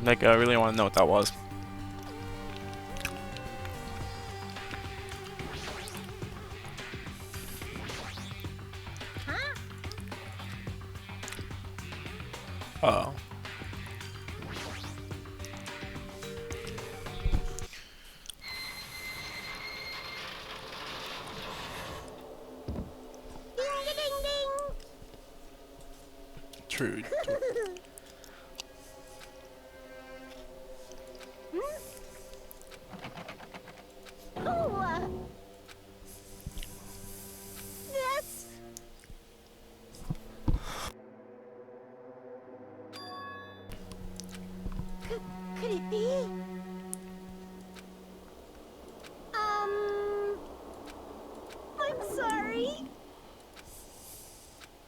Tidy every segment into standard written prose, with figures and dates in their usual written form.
Like, I really want to know what that was. Uh oh. True. That's... Could it be? I'm sorry.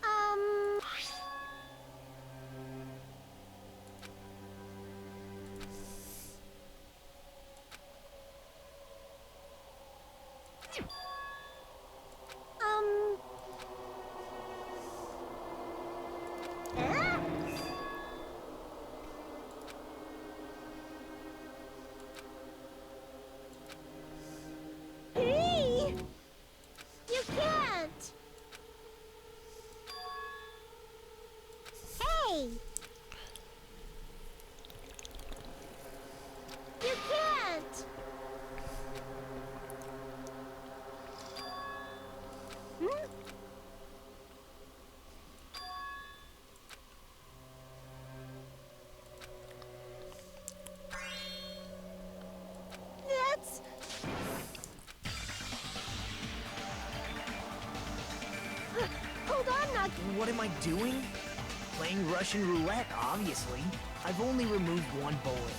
Um... Huh? Hey! You can't! Hey! You can't! Hmm? That's... Hold on, Nug. What am I doing? Playing Russian roulette, obviously. I've only removed one bullet.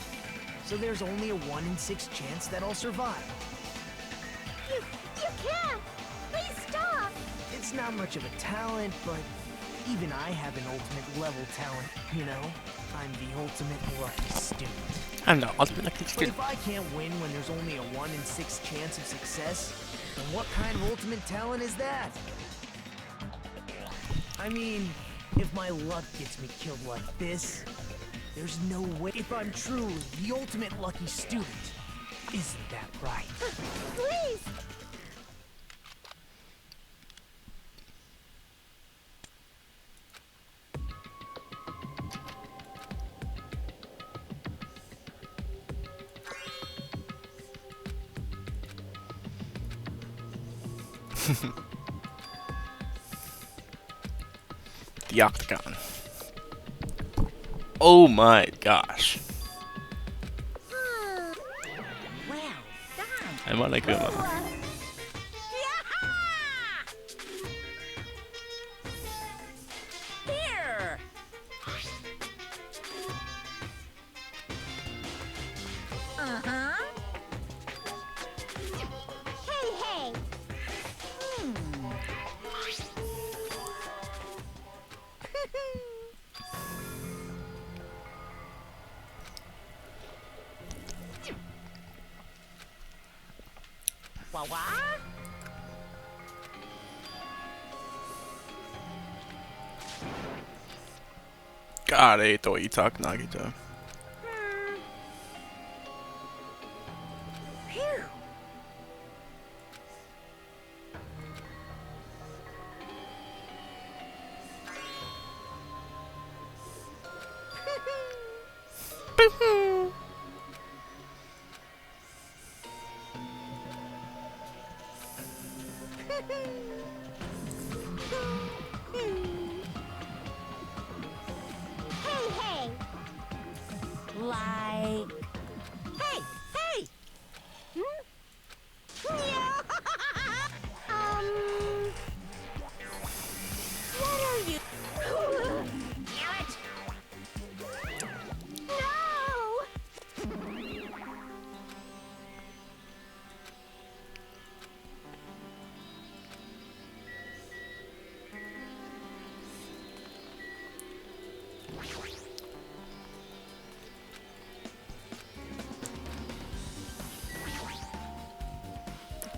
So there's only a 1 in 6 chance that I'll survive. You can't! Please stop! It's not much of a talent, but even I have an ultimate level talent, you know? I'm the ultimate lucky student. I'm the ultimate lucky But student. if I can't win when there's only a 1 in 6 chance of success, then what kind of ultimate talent is that? I mean, if my luck gets me killed like this, there's no way. If I'm truly the ultimate lucky student, isn't that right? Please! The octagon. Oh my gosh. Well done! I'm monokuma. Here! Uh-huh. Hey, hey! Wah-wah? God, I hate the way you talk, Nagito. Phew! Hey, hey! Like... Hey, hey! Hmm? What are you... Damn it! No!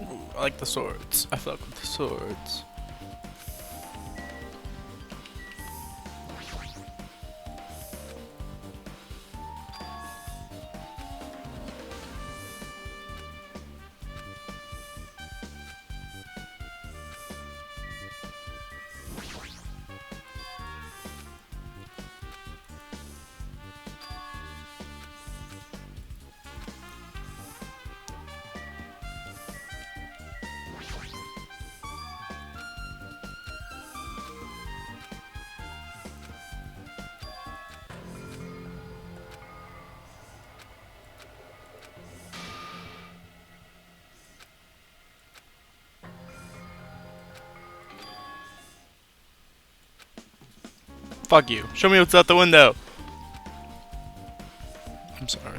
Ooh, I like the swords. I fuck with the swords. Fuck you. Show me what's out the window. I'm sorry.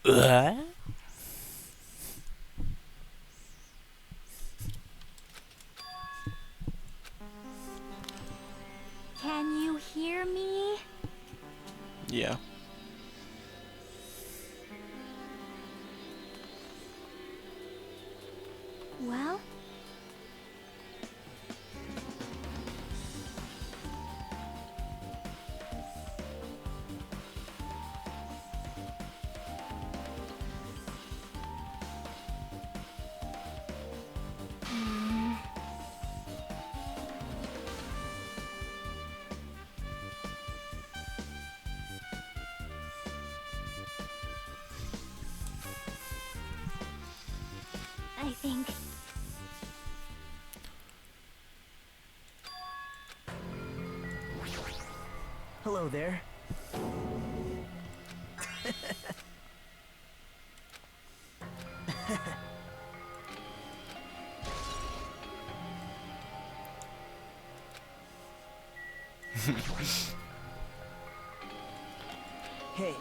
What? Can you hear me? Yeah. Well, I think. Hello there. Hey.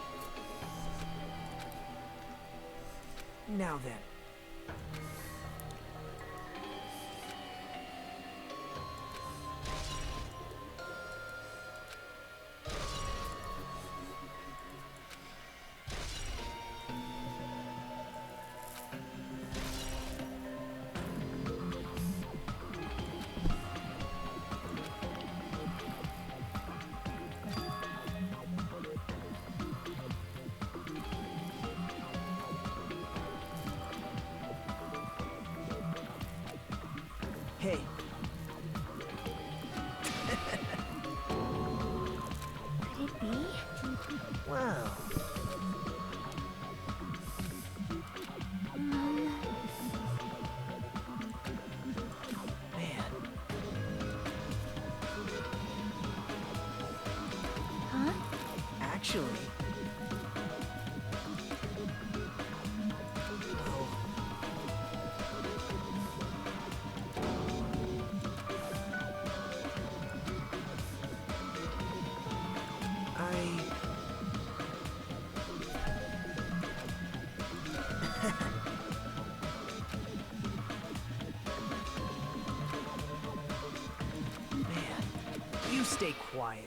Now then. Hey. Could it be? Wow. Man. Huh? Actually. Well. Man, you stay quiet.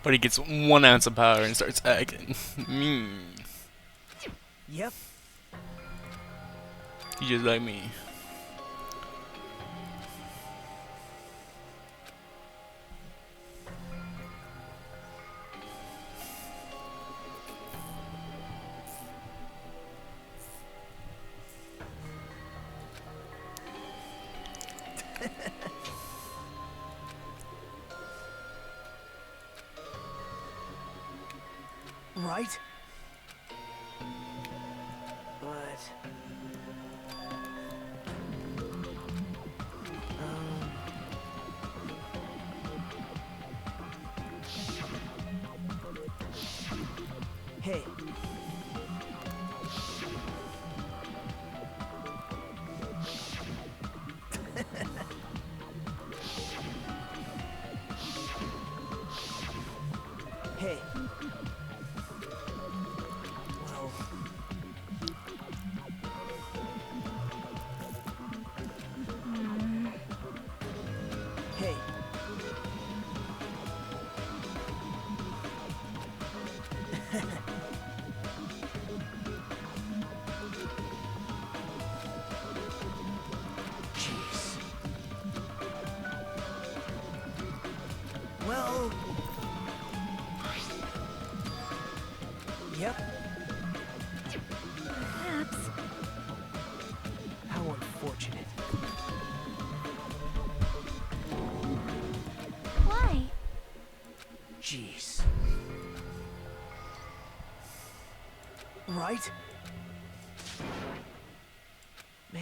But he gets 1 ounce of power and starts acting mean. Yep. He's just like me. Right? But... Hey. Hey. Well... Hey. Jeez. Well... Yep. Perhaps. How unfortunate. right? Man.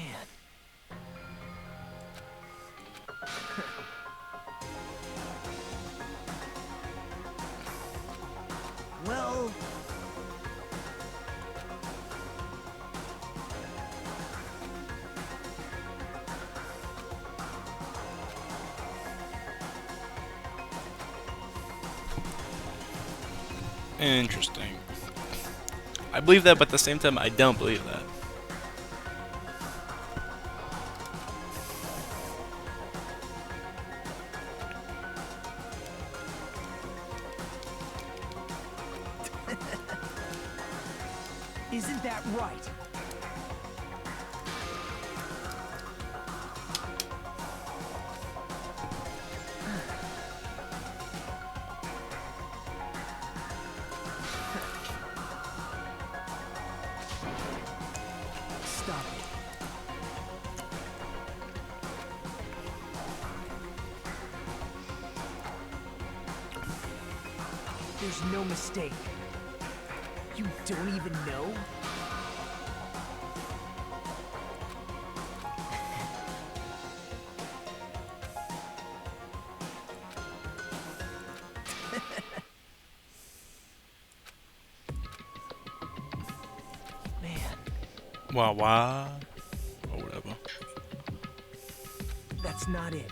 Well... Interesting. I believe that, but at the same time, I don't believe that. Isn't that right? Stop it. There's no mistake. You don't even know? Man, Wah. Or whatever. that's not it.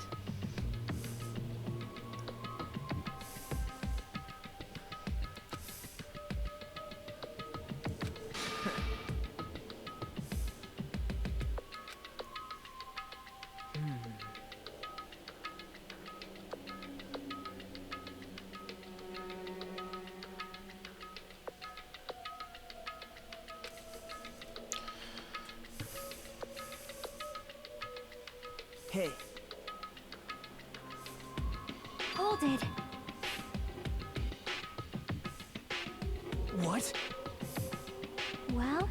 Hey, Hold it. what? Well,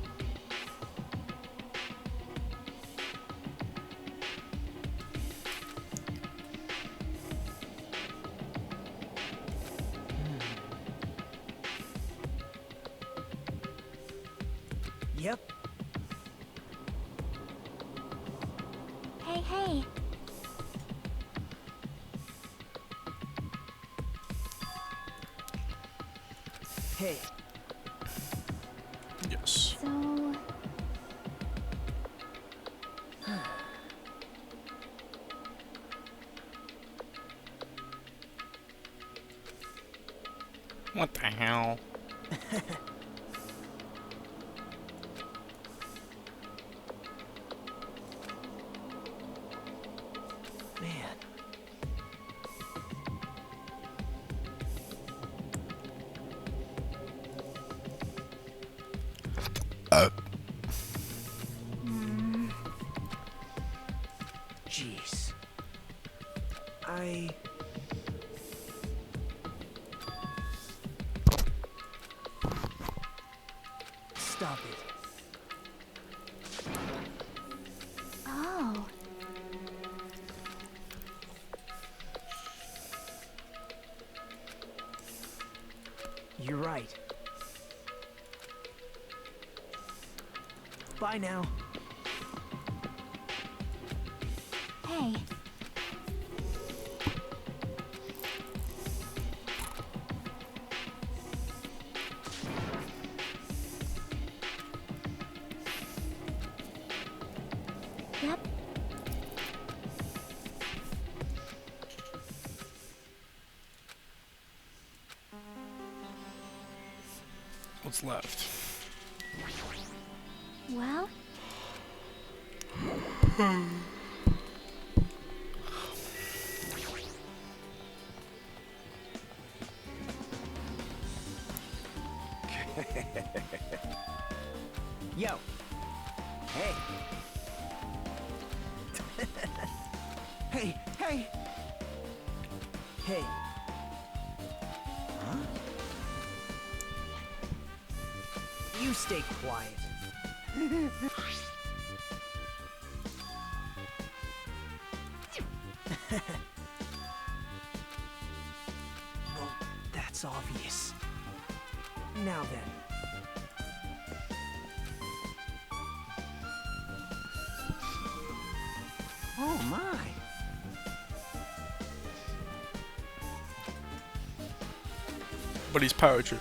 Yep. hey. Hey, Yes. So, What the hell? man. Jeez. Stop it. oh, You're right. Bye now. hey. Yep. What's left? Well, Yo. Hey. Hey. Hey. Huh? You stay quiet. Well, that's obvious. Now then. Oh my. But he's paratrooping.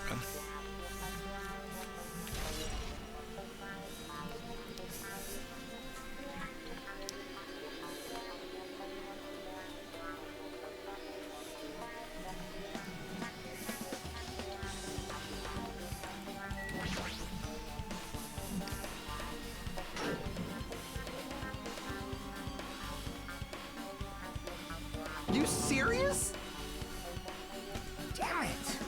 You serious? Damn it.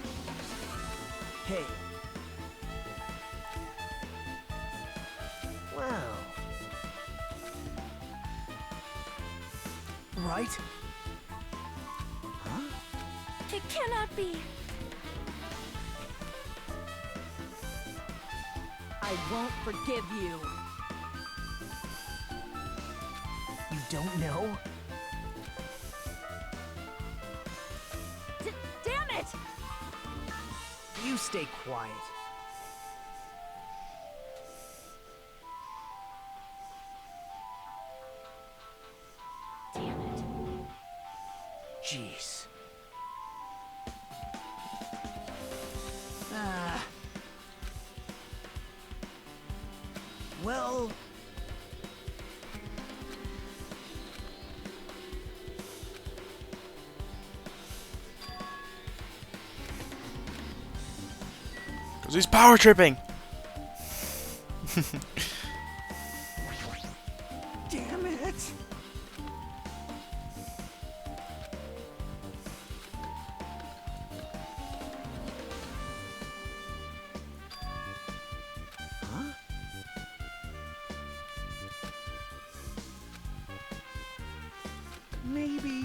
Hey. Well. Right? Huh? It cannot be. I won't forgive you. You don't know? Damn it! You stay quiet. Damn it. Jeez. Ah. Well... Cause he's power tripping. Damn it! Huh? Maybe...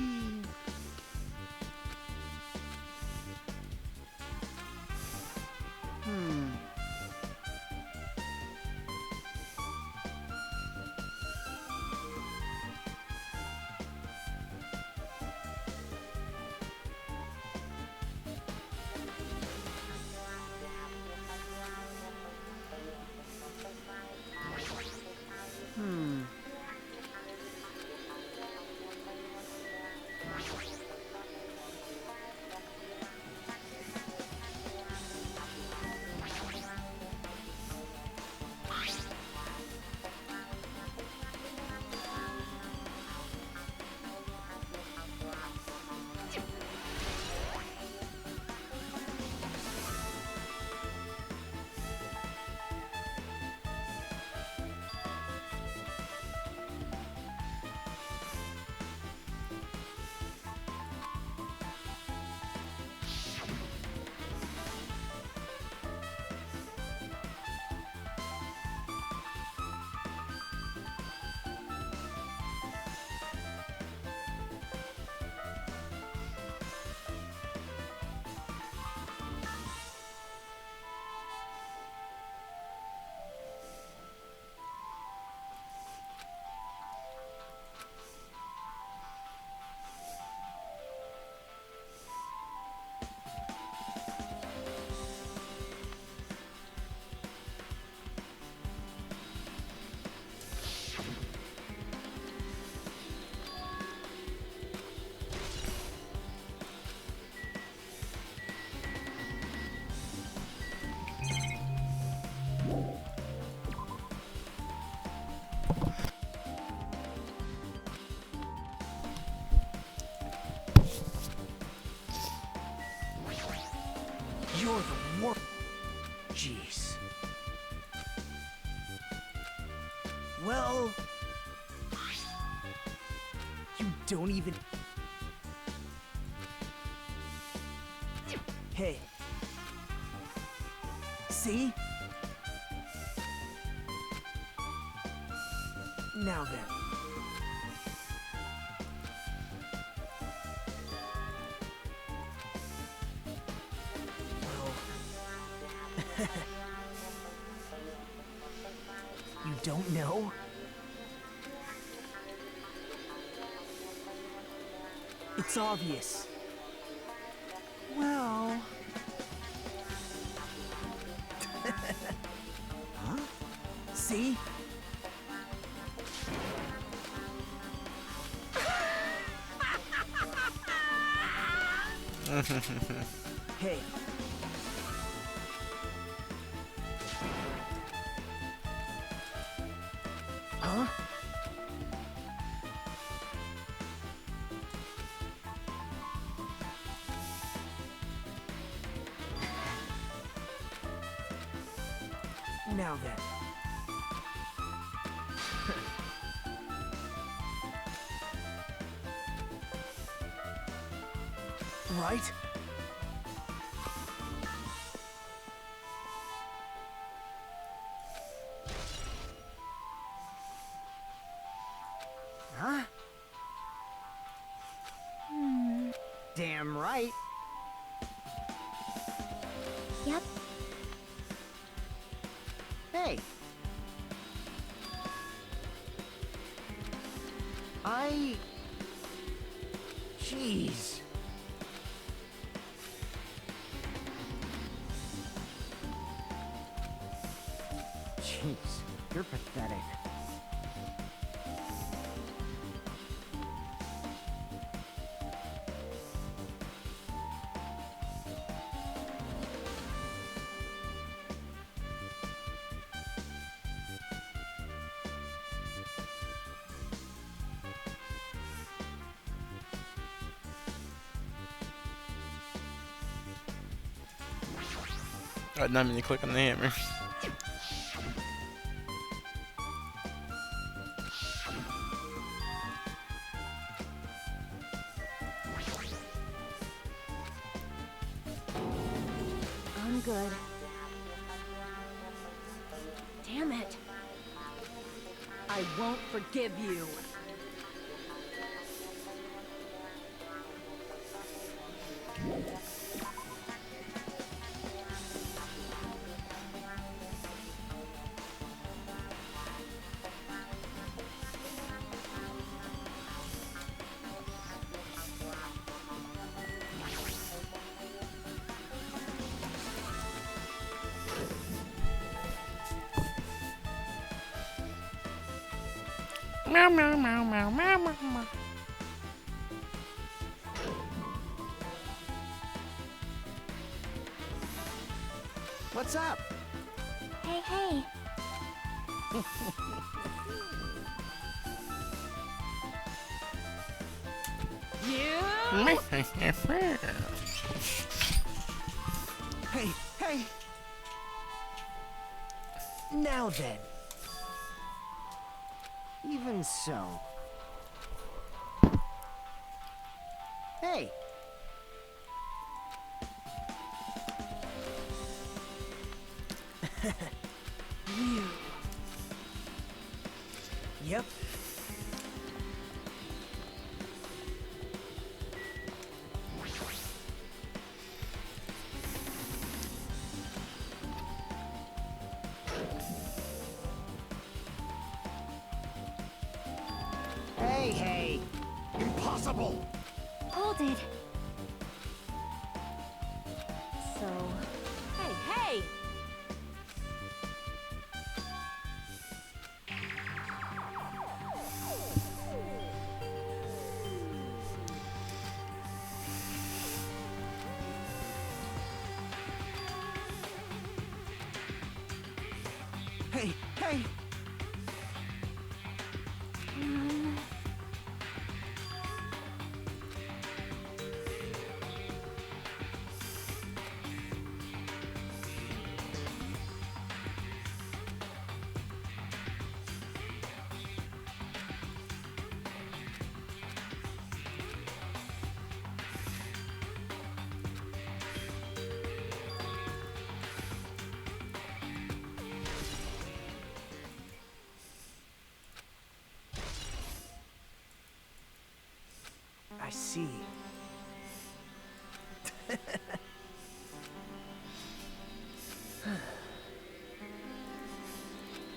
You're the worst. Jeez. Well... You don't even... Hey. See? Now then. You don't know? It's obvious. Well... Huh? See? Hey. Huh? Now then. Right? Huh? Damn right. Yep. Hey. Jeez. Jeez, you're pathetic. I did not mean to click on the hammer. I'm good. Damn it. I won't forgive you. Meow meow meow meow meow meow meow. What's up? Hey, hey. Hey, hey. Now then. Even so. Hey. You. Yep. Hey, hey. Impossible. Hold it. So, Hey, hey! Hey, hey. I see.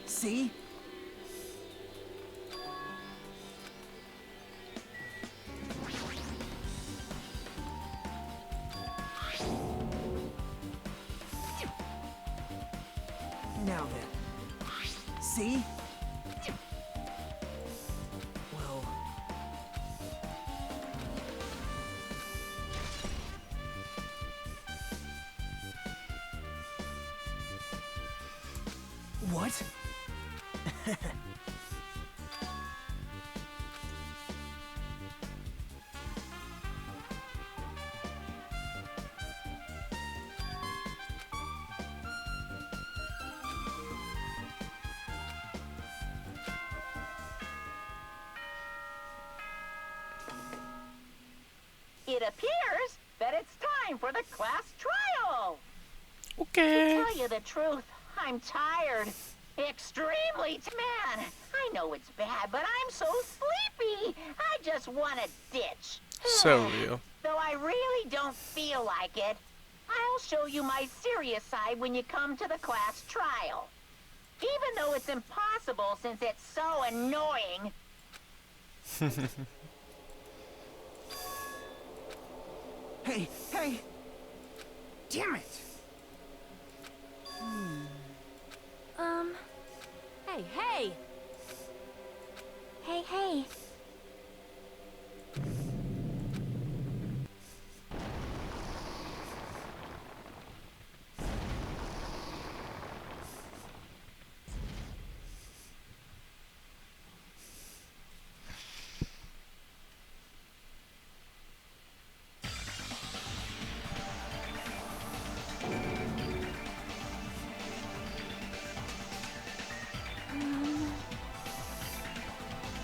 See? Now then. See? Well... What? It appears that it's time for the class trial. To Okay. tell you the truth, I'm tired. Extremely man, I know it's bad, but I'm so sleepy. I just want to ditch. So real. Though I really don't feel like it, I'll show you my serious side when you come to the class trial. Even though it's impossible since it's so annoying. Hey, hey! Damn it! Hey, hey! Hey, hey.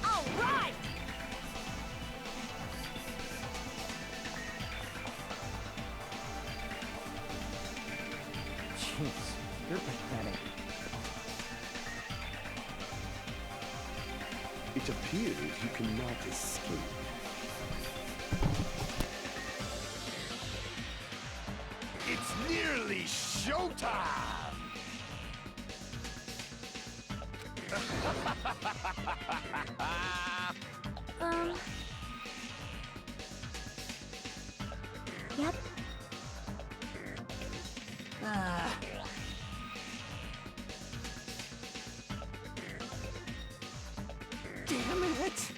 All right! Jeez, you're pathetic. It appears you cannot escape. It's nearly showtime! Yep. Damn it!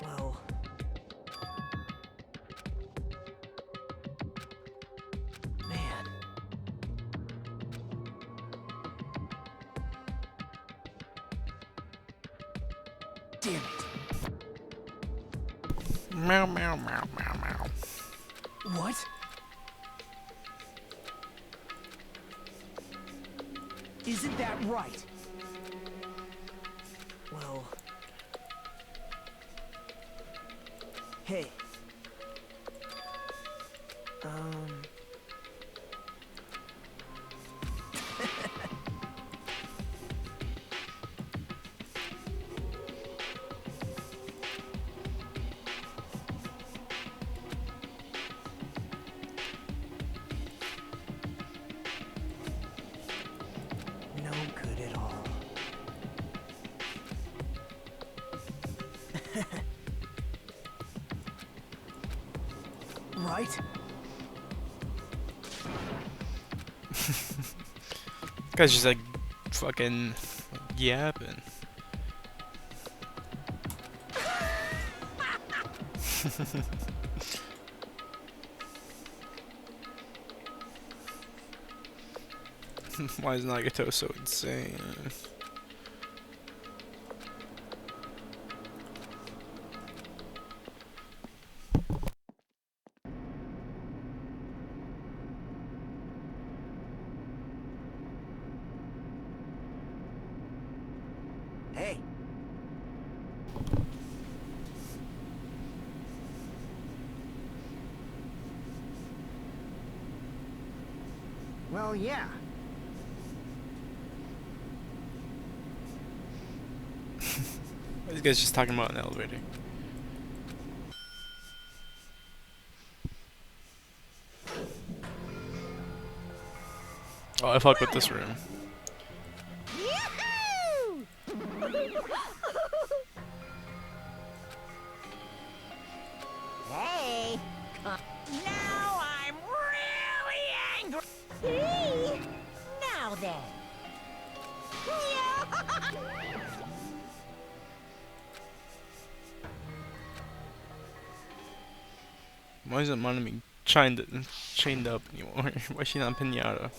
Well... Man... Damn it! Meow meow meow meow meow. What? Isn't that right? Well... Hey. No good at all. Right? Guy's just like fucking yapping. Why is Nagato so insane? Hey. Well, yeah. This guy's just talking about an elevator. Oh, I fuck with this room. Why isn't Monami chained up anymore? Why is she not Pinata?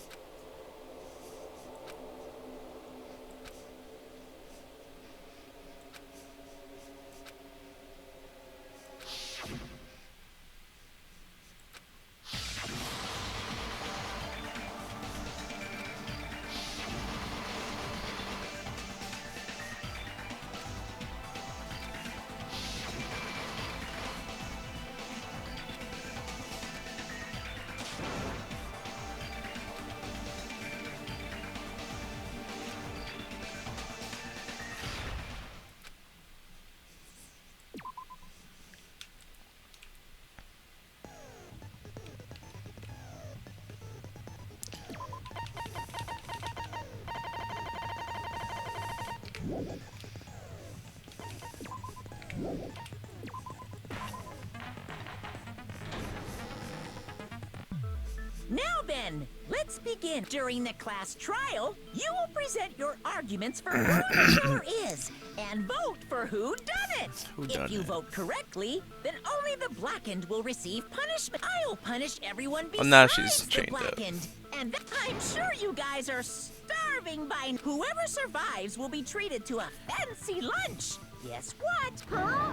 Now then, let's begin. During the class trial, you will present your arguments for who the killer is and vote for who done it. If you vote correctly, then only the blackened will receive punishment. I'll punish everyone besides now she's the chained up. blackened. And I'm sure you guys are starving by whoever survives will be treated to a fancy lunch. Guess what? Huh?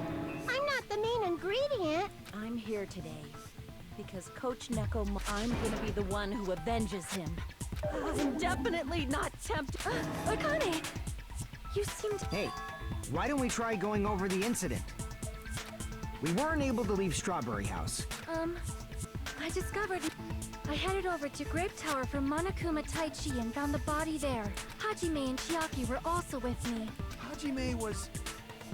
I'm not the main ingredient. I'm here today because Coach Neko, I'm gonna be the one who avenges him. I'm definitely not tempted. Akane, you seemed... Hey, why don't we try going over the incident? We weren't able to leave Strawberry House. I discovered... I headed over to Grape Tower for monokuma Tai Chi and found the body there. Hajime and Chiaki were also with me. Hajime was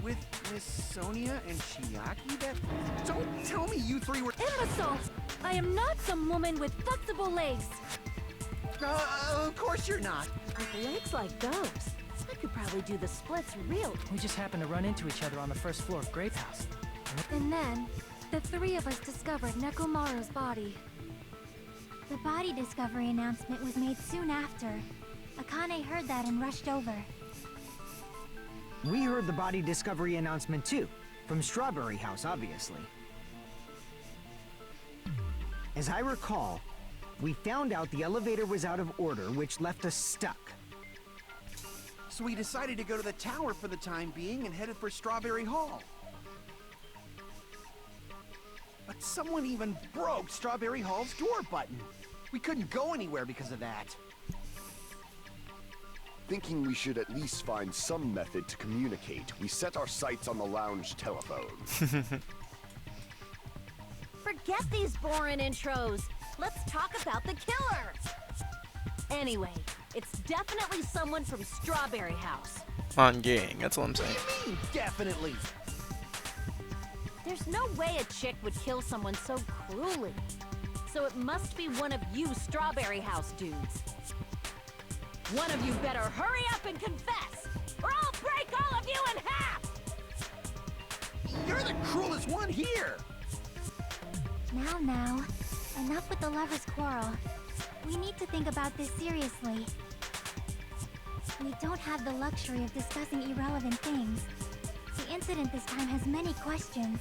with Miss Sonia and Chiaki? Don't tell me you three were... Imbecile! I am not some woman with flexible legs. Of course you're not. With legs like those, I could probably do the splits real. We just happened to run into each other on the first floor of Grape House. And then, the three of us discovered Nekomaru's body. The body discovery announcement was made soon after. Akane heard that and rushed over. We heard the body discovery announcement too, from Strawberry House, obviously. As I recall, we found out the elevator was out of order, which left us stuck. So we decided to go to the tower for the time being and headed for Strawberry Hall. But someone even broke Strawberry Hall's door button. We couldn't go anywhere because of that. Thinking we should at least find some method to communicate, we set our sights on the lounge telephone. Forget these boring intros. Let's talk about the killer. Anyway, it's definitely someone from Strawberry House. On gang, that's all I'm saying. Definitely. There's no way a chick would kill someone so cruelly. So it must be one of you Strawberry House dudes. One of you better hurry up and confess, or I'll break all of you in half! You're the cruelest one here! Now, enough with the lovers' quarrel. We need to think about this seriously. We don't have the luxury of discussing irrelevant things. The incident this time has many questions.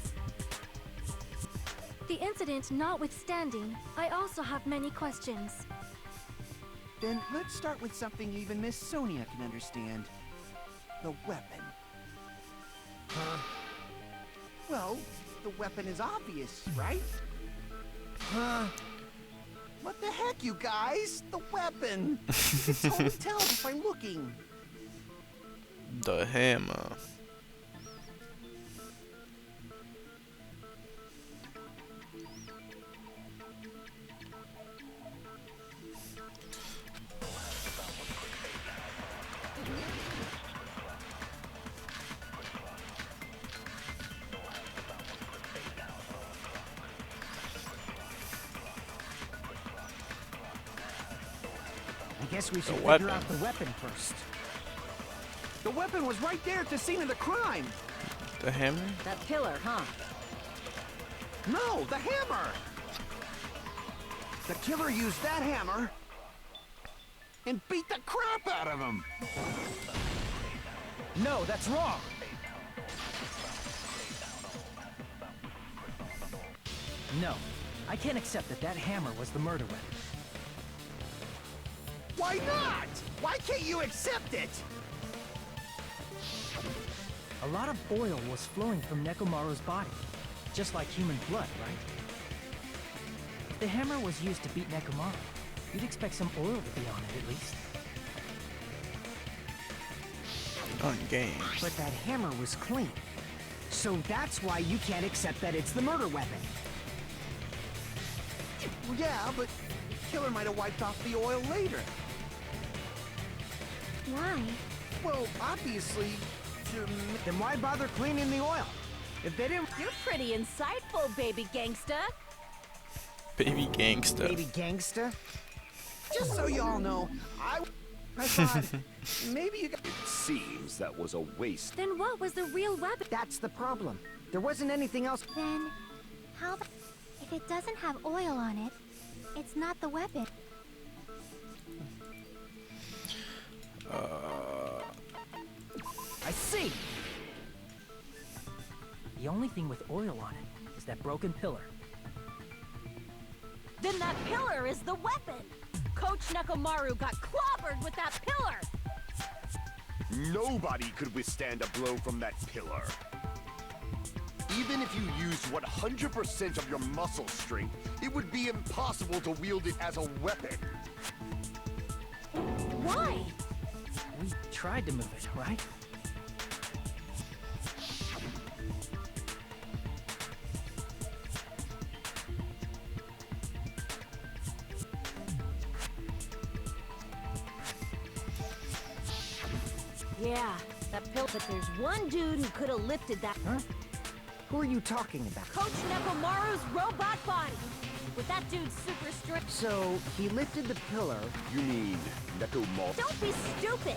The incident notwithstanding, I also have many questions. Then let's start with something even Miss Sonia can understand. The weapon. Huh? Well, the weapon is obvious, right? Huh? What the heck, you guys? The weapon! You can totally tell just by looking. The hammer. I guess we should figure weapon. out the weapon first. The weapon was right there at the scene of the crime. The hammer? That pillar, huh? No, the hammer! The killer used that hammer and beat the crap out of him. No, that's wrong! No, I can't accept that that hammer was the murder weapon. Why not? Why can't you accept it? A lot of oil was flowing from Nekomaru's body, just like human blood, right? If the hammer was used to beat Nekomaru, you'd expect some oil to be on it at least. On game. But that hammer was clean. So that's why you can't accept that it's the murder weapon. Well, yeah, but the killer might have wiped off the oil later. Why? Well, obviously, Then why bother cleaning the oil? If they didn't... You're pretty insightful, baby gangsta. Baby gangsta. Baby gangsta? just so y'all know, I thought maybe you guys... It seems that was a waste. Then what was the real weapon? That's the problem. There wasn't anything else. Then, how the... If it doesn't have oil on it, it's not the weapon. I see! The only thing with oil on it is that broken pillar. Then that pillar is the weapon! Coach Nekomaru got clobbered with that pillar! Nobody could withstand a blow from that pillar. Even if you used 100% of your muscle strength, it would be impossible to wield it as a weapon. Why? We tried to move it, right? Yeah, that pillar. But there's one dude who could have lifted that. Huh? Who are you talking about? Coach Nekomaru's robot body! With that dude's super strength. So, he lifted the pillar. You mean Nekomaru? Don't be stupid!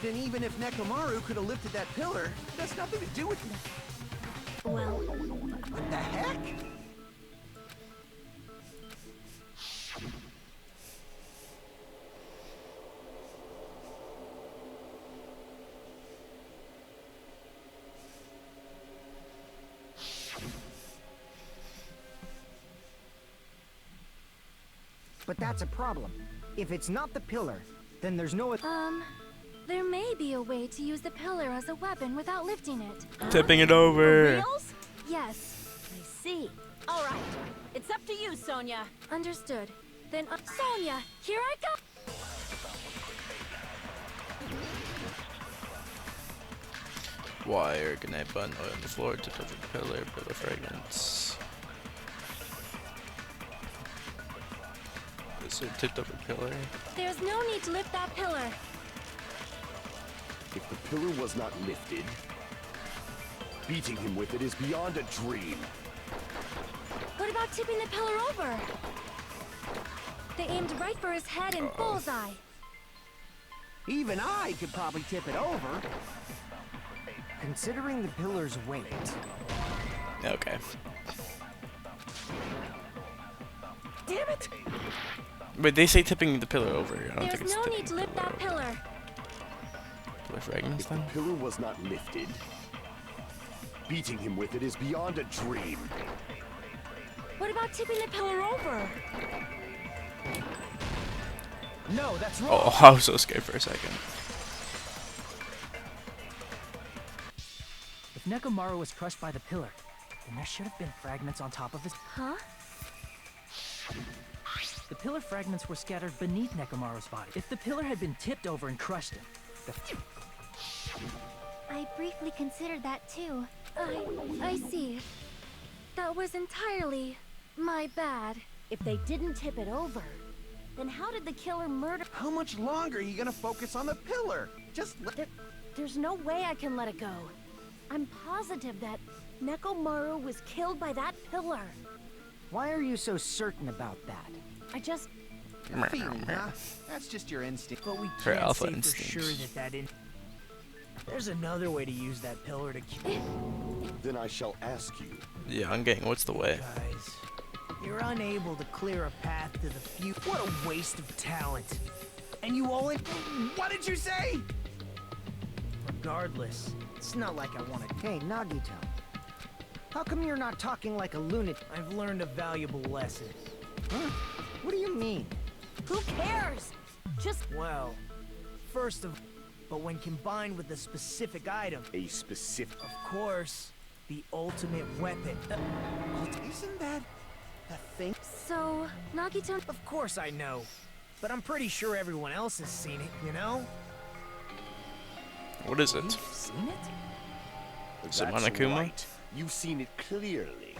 Then even if Nekomaru could have lifted that pillar, it has nothing to do with it. Well, What the heck? But that's a problem. If it's not the pillar, then there's no... There may be a way to use the pillar as a weapon without lifting it. Tipping it for over. reals? Yes, I see. All right, it's up to you, Sonia. understood. Then, Sonia, here I go! Wire, goodnight button, oil on the floor, tip over the pillar, pillar fragments. So it tipped over the pillar. There's no need to lift that pillar. If the pillar was not lifted, beating him with it is beyond a dream. What about tipping the pillar over? They aimed right for his head and bullseye. Even I could probably tip it over. Considering the pillar's weight... Okay. Damn it! But they say tipping the pillar over. I don't think There's it's no tipping need to the lift that pillar over. pillar. Pillar fragments If the then? pillar was not lifted, beating him with it is beyond a dream. What about tipping the pillar over? No, that's wrong! Oh, I was so scared for a second. If Nekomaru was crushed by the pillar, then there should have been fragments on top of his... Huh? The pillar fragments were scattered beneath Nekomaru's body. If the pillar had been tipped over and crushed him, the... I briefly considered that too. I see. That was entirely my bad. If they didn't tip it over, then how did the killer murder? How much longer are you gonna focus on the pillar? Just let... There's no way I can let it go. I'm positive that Nekomaru was killed by that pillar. Why are you so certain about that? I just... Feeling, huh? That's just your instinct. But we Her can't alpha say instincts. for sure that in... There's another way to use that pillar to kill... Then I shall ask you. Yeah, I'm getting what's the way? Guys, you're unable to clear a path to the future. What a waste of talent. And you all in... What did you say? Regardless, it's not like I want to... Hey, Nagito. How come you're not talking like a lunatic? I've learned a valuable lesson. Huh? What do you mean? Who cares? Just Well, first of... But when combined with a specific item, A specific... of course, the ultimate weapon. Isn't that the thing? So, Nagito... Of course I know. But I'm pretty sure everyone else has seen it, you know? What is it? You've seen it? Is it That's monokuma? right. You've seen it clearly.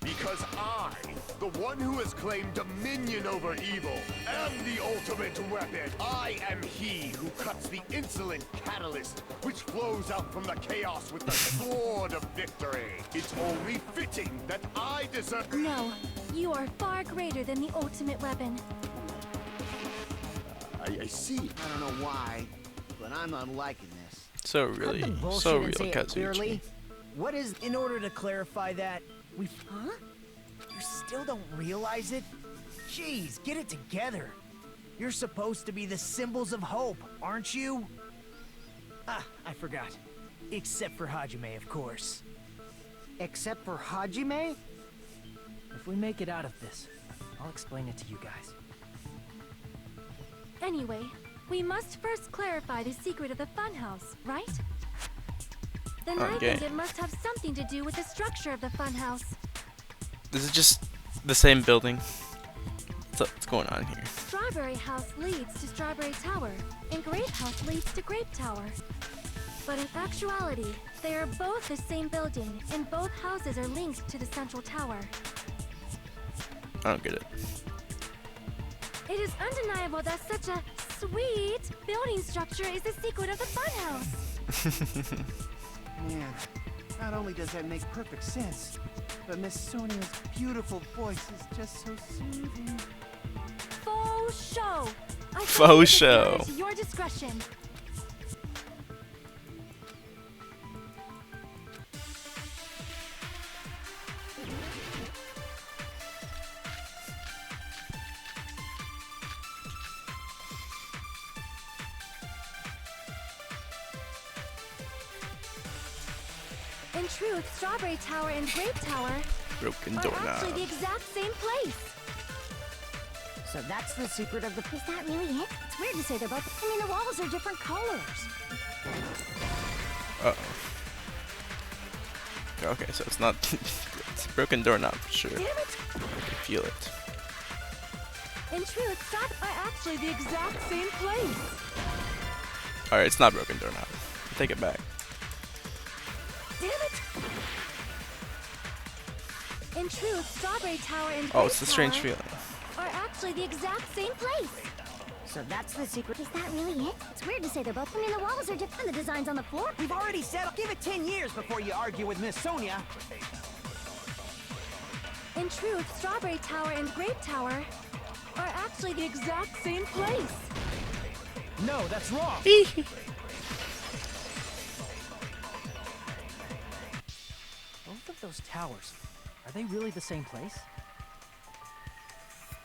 Because I, the one who has claimed dominion over evil, am the ultimate weapon. I am he who cuts the insolent catalyst which flows out from the chaos with the sword of victory. It's only fitting that I deserve... No, you are far greater than the ultimate weapon. I see. I don't know why, but I'm not liking this. So Cut really, the bullshit so and real, say it clearly. Kazuchi. What is... In order to clarify that, we... Huh? You still don't realize it? Jeez, get it together. You're supposed to be the symbols of hope, aren't you? Ah, I forgot. Except for Hajime, of course. Except for Hajime? If we make it out of this, I'll explain it to you guys. Anyway, we must first clarify the secret of the funhouse, right? Then I Okay. think it must have something to do with the structure of the funhouse. Is it just the same building? What's going on here? Strawberry House leads to Strawberry Tower, and Grape House leads to Grape Tower. But in actuality, they are both the same building, and both houses are linked to the central tower. I don't get it. It is undeniable that such a sweet building structure is the secret of the funhouse. Man, not only does that make perfect sense, but Miss Sonia's beautiful voice is just so soothing. Faux show! I Faux submit this show. matter to your discretion. In truth, Strawberry Tower and Grape Tower Broken are actually the doorknob. exact same place. So that's the secret of the... Is that really it? It's weird to say they're both... I mean, the walls are different colors. Uh oh. Okay, so it's not. It's a broken doorknob for sure. Damn it! I can feel it. In truth, Stop are actually the exact same place. Alright, it's not broken doorknob. I take it back. Damn it! In truth, Strawberry Tower and Oh, Grape it's the strange Tower feeling. are actually the exact same place. So that's the secret... Is that really it? It's weird to say they're both... I mean, the walls are different. The designs on the floor. We've already said... Give it 10 years before you argue with Miss Sonia. In truth, Strawberry Tower and Grape Tower are actually the exact same place. No, that's wrong. Both of those towers, are they really the same place?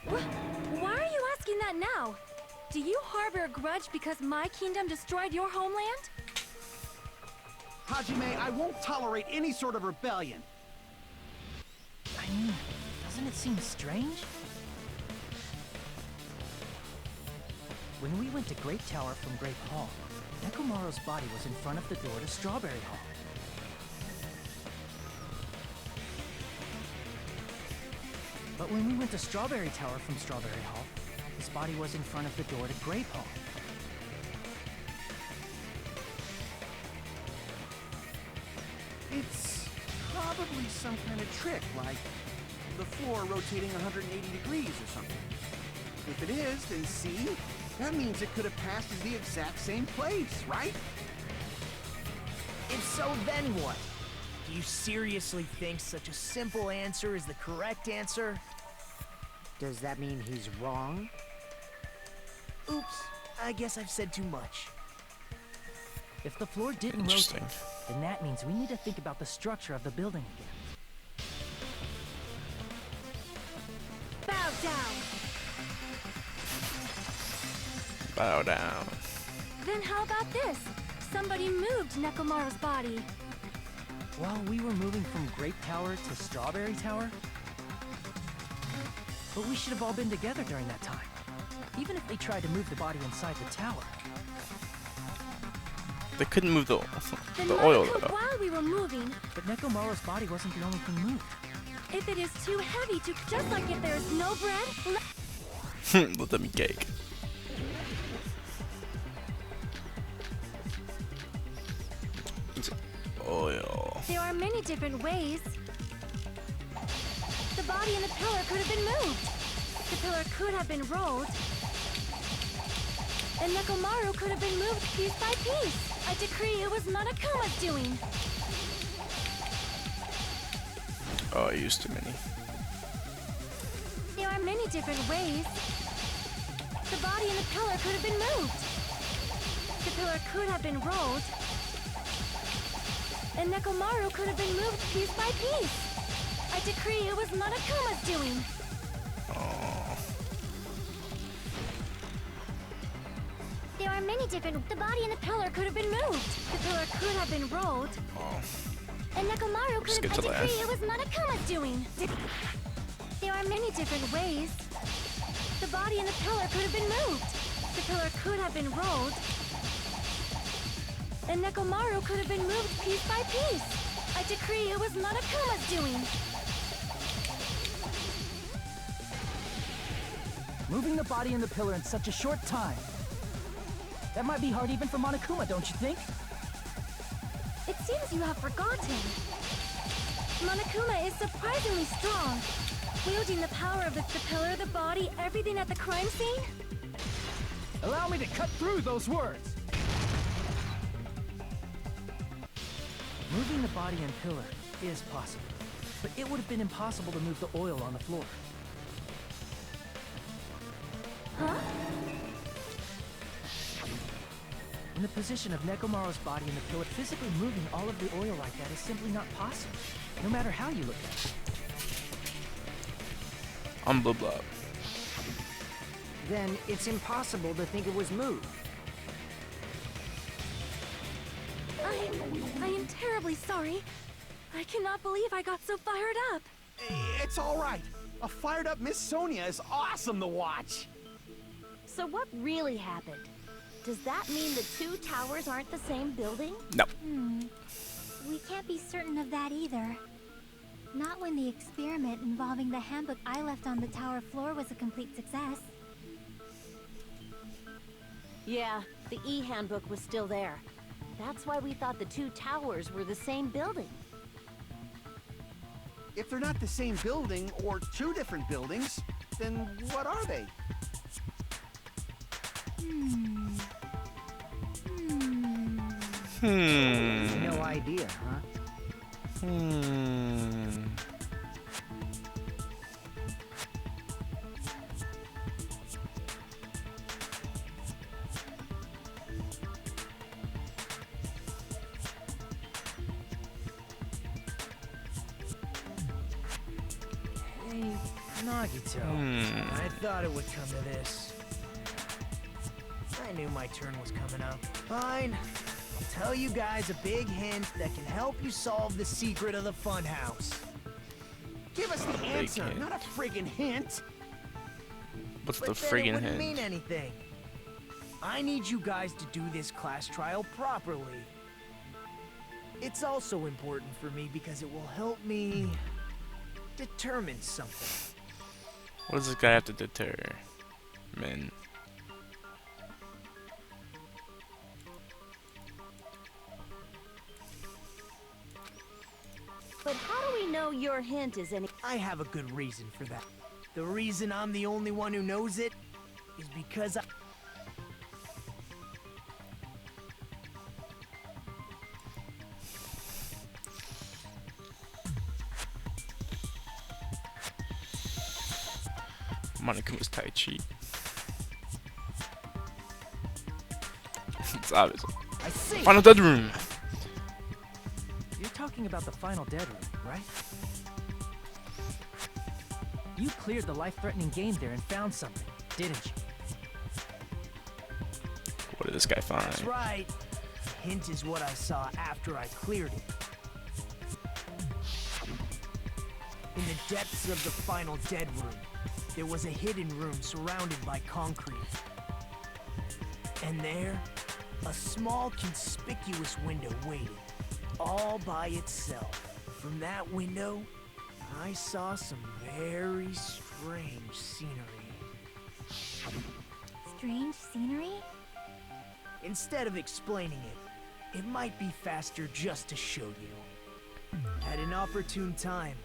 Why are you asking that now? Do you harbor a grudge because my kingdom destroyed your homeland? Hajime, I won't tolerate any sort of rebellion. I mean, doesn't it seem strange? When we went to Grape Tower from Grape Hall, Nekomaru's body was in front of the door to Strawberry Hall. But when we went to Strawberry Tower from Strawberry Hall, his body was in front of the door to Grape Hall. It's probably some kind of trick, like the floor rotating 180 degrees or something. If it is, then see? That means it could have passed as the exact same place, right? If so, then what? Do you seriously think such a simple answer is the correct answer? Does that mean he's wrong? Oops, I guess I've said too much. If the floor didn't Interesting. rotate, then that means we need to think about the structure of the building again. Bow down. Bow down. Then how about this? Somebody moved Nekomaru's body. While we were moving from Grape Tower to Strawberry Tower? But we should have all been together during that time. Even if they tried to move the body inside the tower. They couldn't move the Then oil Monaco, though. while we were moving, But Nekomaru's body wasn't the only thing moved. if it is too heavy to, just like if there is no bread, Let them cake. It's oil. there are many different ways. The body and the pillar could have been moved. The pillar could have been rolled. And Nekomaru could have been moved piece by piece. I decree it was Monokuma's doing. Oh, I used too many. There are many different ways. The body and the pillar could have been moved. The pillar could have been rolled. And Nekomaru could have been moved piece by piece. I decree it was Monokuma's doing. Oh. There are many different... The body and the pillar could have been moved. The pillar could have been rolled. Oh. And Nekomaru could Skip have... to I decree last. it was Monokuma's doing. There are many different ways. The body and the pillar could have been moved. The pillar could have been rolled. And Nekomaru could have been moved piece by piece. I decree it was Monokuma's doing. Moving the body and the pillar in such a short time. That might be hard even for Monokuma, don't you think? It seems you have forgotten. Monokuma is surprisingly strong. Wielding the power of the pillar, the body, everything at the crime scene? Allow me to cut through those words! Moving the body and pillar is possible, but it would have been impossible to move the oil on the floor. Huh? In the position of Nekomaru's body and the pillar, physically moving all of the oil like that is simply not possible, no matter how you look at it. I'm blah blah. Then it's impossible to think it was moved. I am terribly sorry. I cannot believe I got so fired up. It's all right. A fired up Miss Sonia is awesome to watch. So what really happened? Does that mean the two towers aren't the same building? No. We can't be certain of that either. Not when the experiment involving the handbook I left on the tower floor was a complete success. Yeah, the E-handbook was still there. That's why we thought the two towers were the same building. If they're not the same building or two different buildings, then what are they? No idea, huh? Hey, Nagito. I thought it would come to this. I knew my turn was coming up. Fine. I'll tell you guys a big hint that can help you solve the secret of the funhouse. Give us the big answer, hint. not a friggin' hint. What's the But then it friggin' wouldn't mean hint? anything. I need you guys to do this class trial properly. It's also important for me because it will help me determine something. What does this guy have to determine? But how do we know your hint is any... I have a good reason for that. The reason I'm the only one who knows it is because I... Monokuma's Tai Chi. It's obvious. I see! Final dead room! You're talking about the final dead room, right? You cleared the life-threatening game there and found something, didn't you? What did this guy That's find? right. The hint is what I saw after I cleared it. depths of the final dead room, there was a hidden room surrounded by concrete. And there, a small conspicuous window waited, all by itself. From that window, I saw some very strange scenery. Strange scenery? Instead of explaining it, it might be faster just to show you. At an opportune time,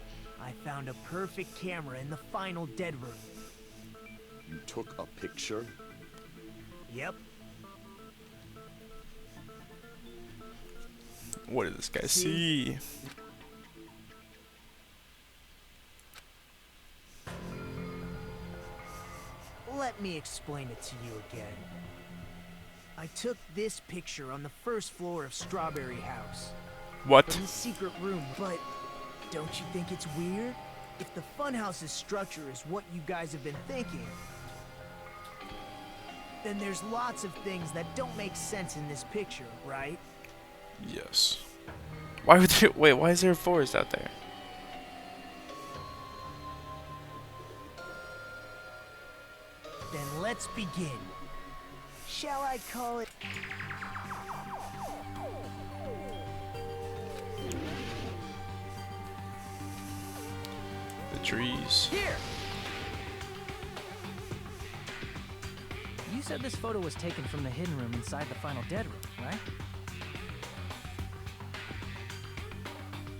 I found a perfect camera in the final dead room. You took a picture? Yep. What did this guy see? Let me explain it to you again. I took this picture on the first floor of Strawberry House. What? From the secret room, but don't you think it's weird? If the funhouse's structure is what you guys have been thinking, then there's lots of things that don't make sense in this picture, right? Yes. Why would there? Wait, why is there a forest out there? Then let's begin. Shall I call it? The trees. Here! You said this photo was taken from the hidden room inside the final dead room, right?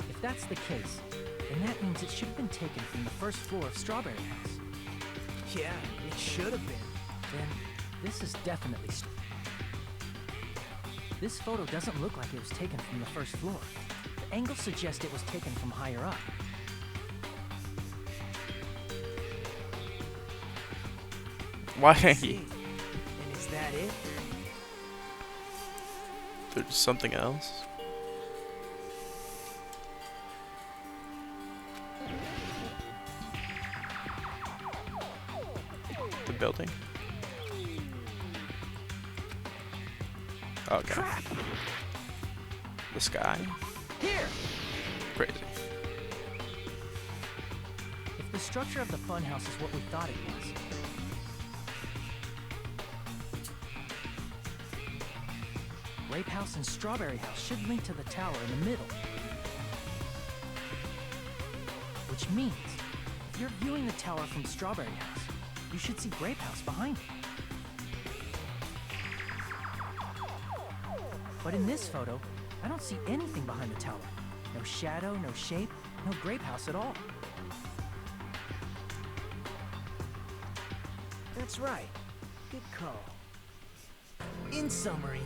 If that's the case, then that means it should have been taken from the first floor of Strawberry House. Yeah, it should have been. Then this is definitely This photo doesn't look like it was taken from the first floor. The angles suggest it was taken from higher up. Why? See? And is that it? There's something else. The building. Okay. Crap! The sky. Here! Crazy. If the structure of the funhouse is what we thought it was, Grape House and Strawberry House should link to the tower in the middle. Which means, if you're viewing the tower from Strawberry House, you should see Grape House behind it. But in this photo, I don't see anything behind the tower. No shadow, no shape, no Grape House at all. That's right. Good call. In summary,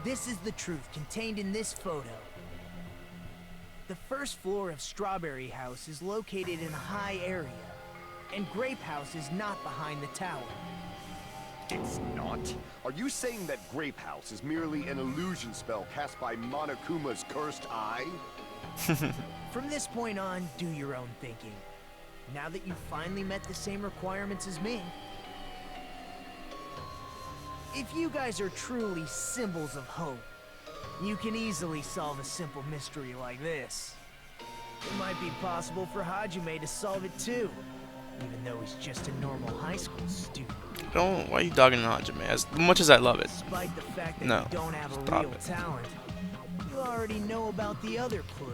this is the truth contained in this photo. The first floor of Strawberry House is located in a high area, and Grape House is not behind the tower. It's not? Are you saying that Grape House is merely an illusion spell cast by Monokuma's cursed eye? From this point on, do your own thinking. Now that you've finally met the same requirements as me. If you guys are truly symbols of hope, you can easily solve a simple mystery like this. It might be possible for Hajime to solve it too, even though he's just a normal high school student. Don't. Why are you dogging Hajime? As much as I love it. Despite the fact that No, you don't have a stop real it. talent, you already know about the other clue.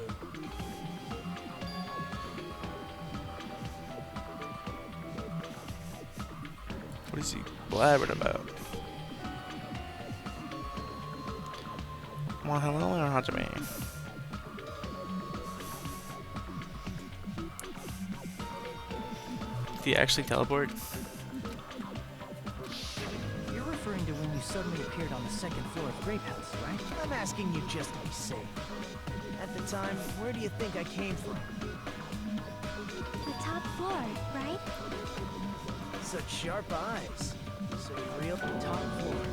What is he blabbering about? Well, hello there, Hajime. Did he actually teleport? You're referring to when you suddenly appeared on the second floor of Grape House, right? I'm asking you just to be safe. At the time, where do you think I came from? The top floor, right? Such sharp eyes. So real top floor.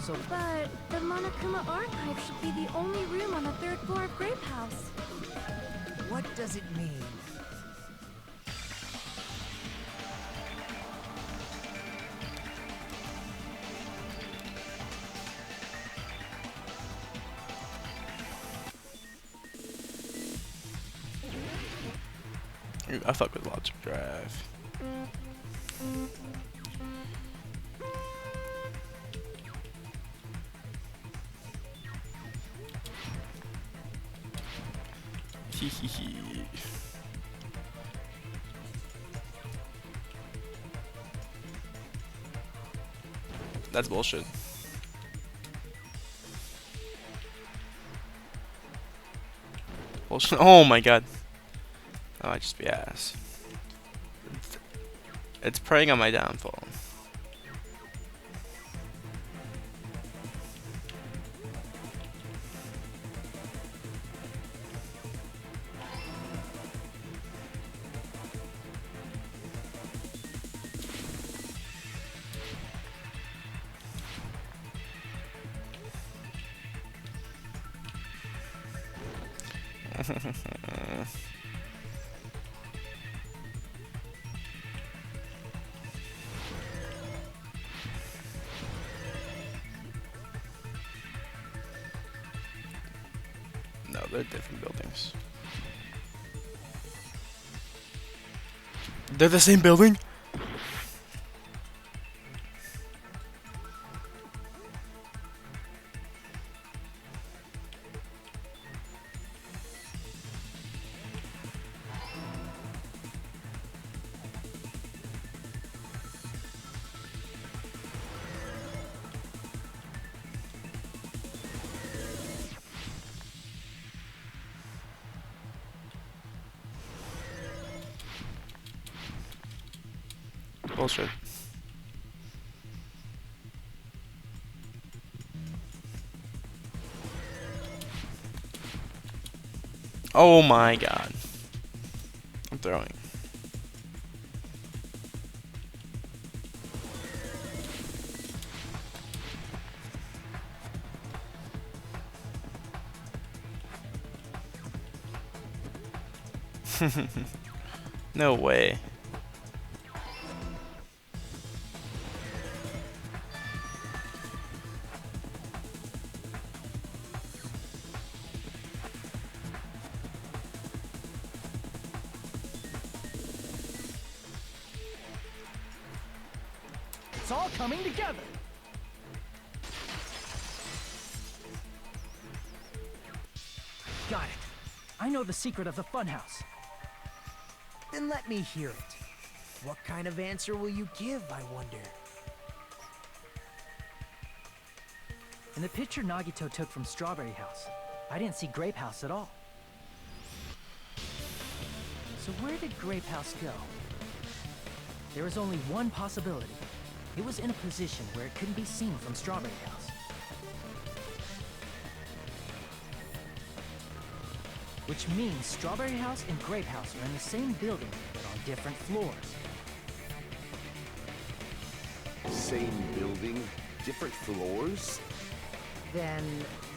So, But the Monokuma archive should be the only room on the third floor of Grape House. What does it mean? I fuck with Logic Drive. That's bullshit. Bullshit. Oh my god. That might just be ass. It's preying on my downfall. No, they're different buildings. They're the same building? Bullshit. Oh my god. I'm throwing. No way. It's all coming together. Got it. I know the secret of the funhouse. Then let me hear it. What kind of answer will you give, I wonder? In the picture Nagito took from Strawberry House, I didn't see Grape House at all. So where did Grape House go? There is only one possibility. It was in a position where it couldn't be seen from Strawberry House. Which means Strawberry House and Grape House are in the same building, but on different floors. Same building, different floors? Then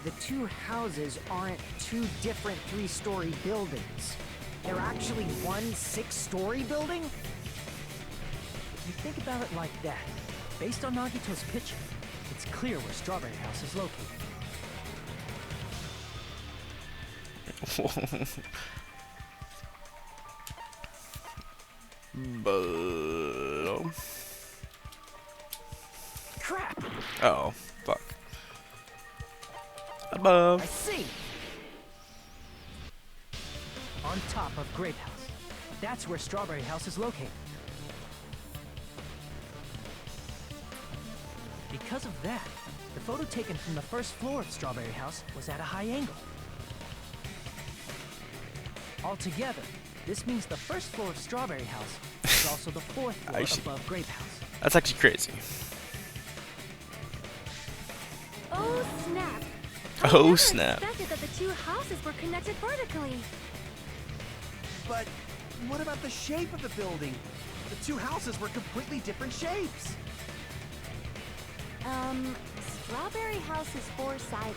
the two houses aren't two different three-story buildings. They're actually one 6-story building? If you think about it like that, based on Nagito's picture, it's clear where Strawberry House is located. Crap! Oh, fuck. Above. I see! On top of Grape House. That's where Strawberry House is located. Because of that, the photo taken from the first floor of Strawberry House was at a high angle. Altogether, this means the first floor of Strawberry House is also the fourth floor above Grape House. That's actually crazy. Oh snap! Oh snap! I expected that the two houses were connected vertically. But what about the shape of the building? The two houses were completely different shapes. Strawberry House is 4-sided,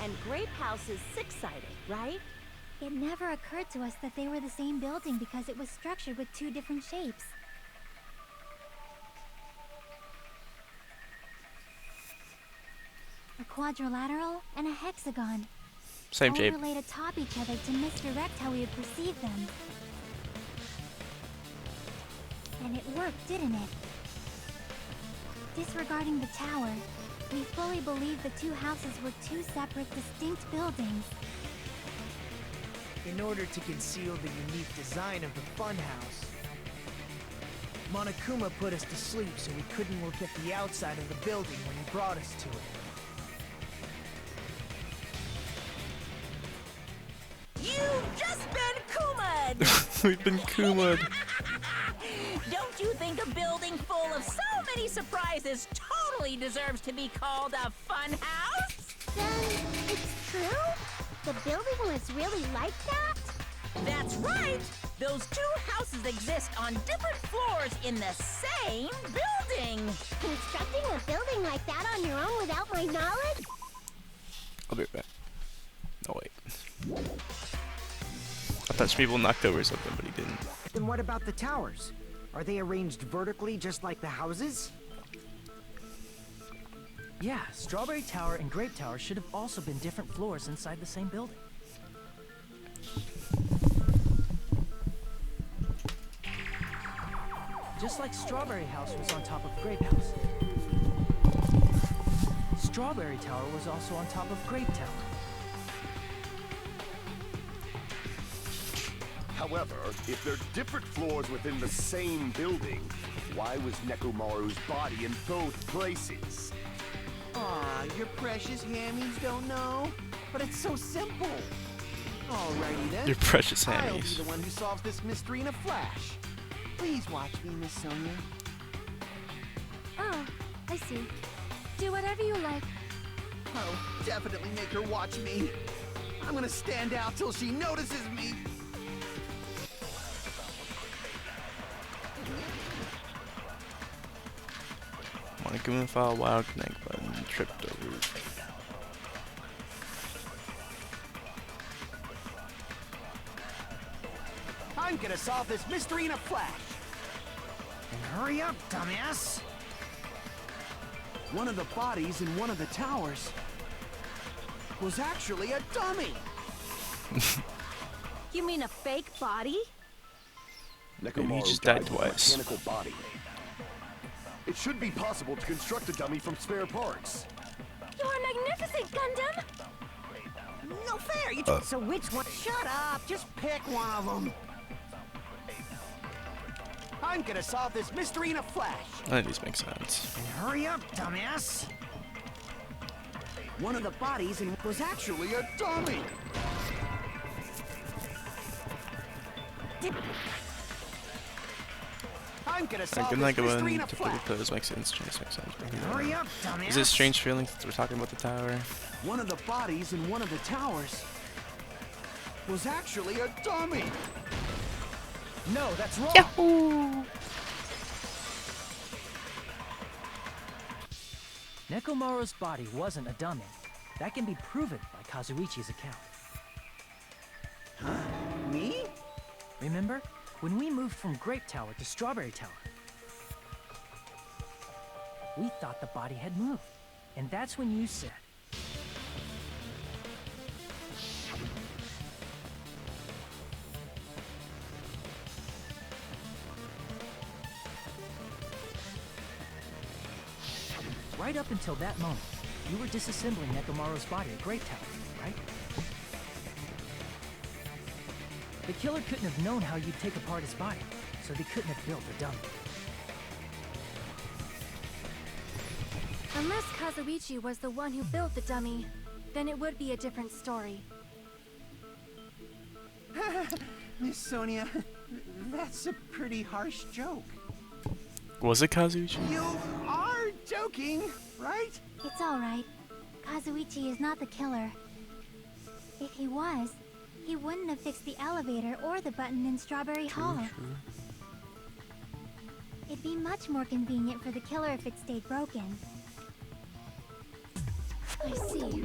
and Grape House is 6-sided, right? It never occurred to us that they were the same building because it was structured with two different shapes. A quadrilateral and a hexagon. Same shape. Overlaid atop each other to misdirect how we would perceive them. And it worked, didn't it? Disregarding the tower, we fully believe the two houses were two separate, distinct buildings. In order to conceal the unique design of the funhouse, Monokuma put us to sleep so we couldn't look at the outside of the building when he brought us to it. You've just been Kuma'd! We've been Kuma'd. Don't you think a building full of so many surprises totally deserves to be called a fun house? Then, it's true? The building was really like that? That's right! Those two houses exist on different floors in the same building! Constructing a building like that on your own without my knowledge? I'll be right back. Oh wait. I thought people knocked over something, but he didn't. Then what about the towers? Are they arranged vertically just like the houses? Yeah, Strawberry Tower and Grape Tower should have also been different floors inside the same building. Just like Strawberry House was on top of Grape House. Strawberry Tower was also on top of Grape Tower. However, if they're different floors within the same building, why was Nekomaru's body in both places? Aw, your precious hammies don't know? But it's so simple. Alrighty then. Your precious I'll be hammies. the one who solves this mystery in a flash. Please watch me, Miss Sonia. Oh, I see. Do whatever you like. Oh, definitely make her watch me. I'm gonna stand out till she notices me. Monokuma file wild connect button tripped over. I'm gonna solve this mystery in a flash. And hurry up, dumbass! One of the bodies in one of the towers was actually a dummy. You mean a fake body? Maybe he just died from a twice. Mechanical body. It should be possible to construct a dummy from spare parts. You're magnificent, Gundam! No fair. So which one? Shut up. Just pick one of them. I'm gonna solve this mystery in a flash. None of these make sense. And hurry up, dumbass! One of the bodies was actually a dummy. I'm gonna solve Good this night, mystery in everyone. a flash. Those make sense. Change makes sense. And hurry up, dumbass! Is it strange feeling that we're talking about the tower? One of the bodies in one of the towers was actually a dummy. No, that's wrong! Yahoo! Nekomaru's body wasn't a dummy. That can be proven by Kazuichi's account. Me? Remember? When we moved from Grape Tower to Strawberry Tower, we thought the body had moved. And that's when you said, right up until that moment, you were disassembling Nekomaru's body at Grape Tower, right? The killer couldn't have known how you'd take apart his body, so they couldn't have built a dummy. Unless Kazuichi was the one who built the dummy, then it would be a different story. Miss Sonia, that's a pretty harsh joke. Was it Kazuichi? You are joking, right? It's alright. Kazuichi is not the killer. If he was, he wouldn't have fixed the elevator or the button in Strawberry Hall. It'd be much more convenient for the killer if it stayed broken. I see.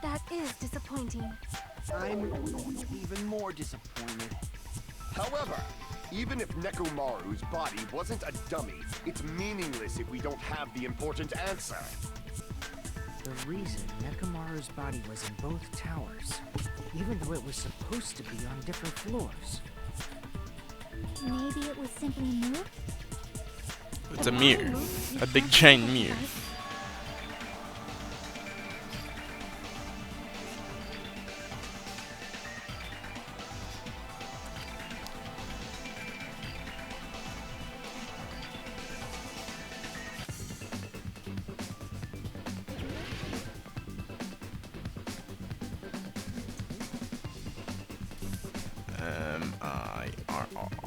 That is disappointing. I'm even more disappointed. However, even if Nekomaru's body wasn't a dummy, it's meaningless if we don't have the important answer. The reason Nekomaru's body was in both towers, even though it was supposed to be on different floors. Maybe it was simply moved? It's a mirror. A big giant mirror. M-I-R-R-O-R.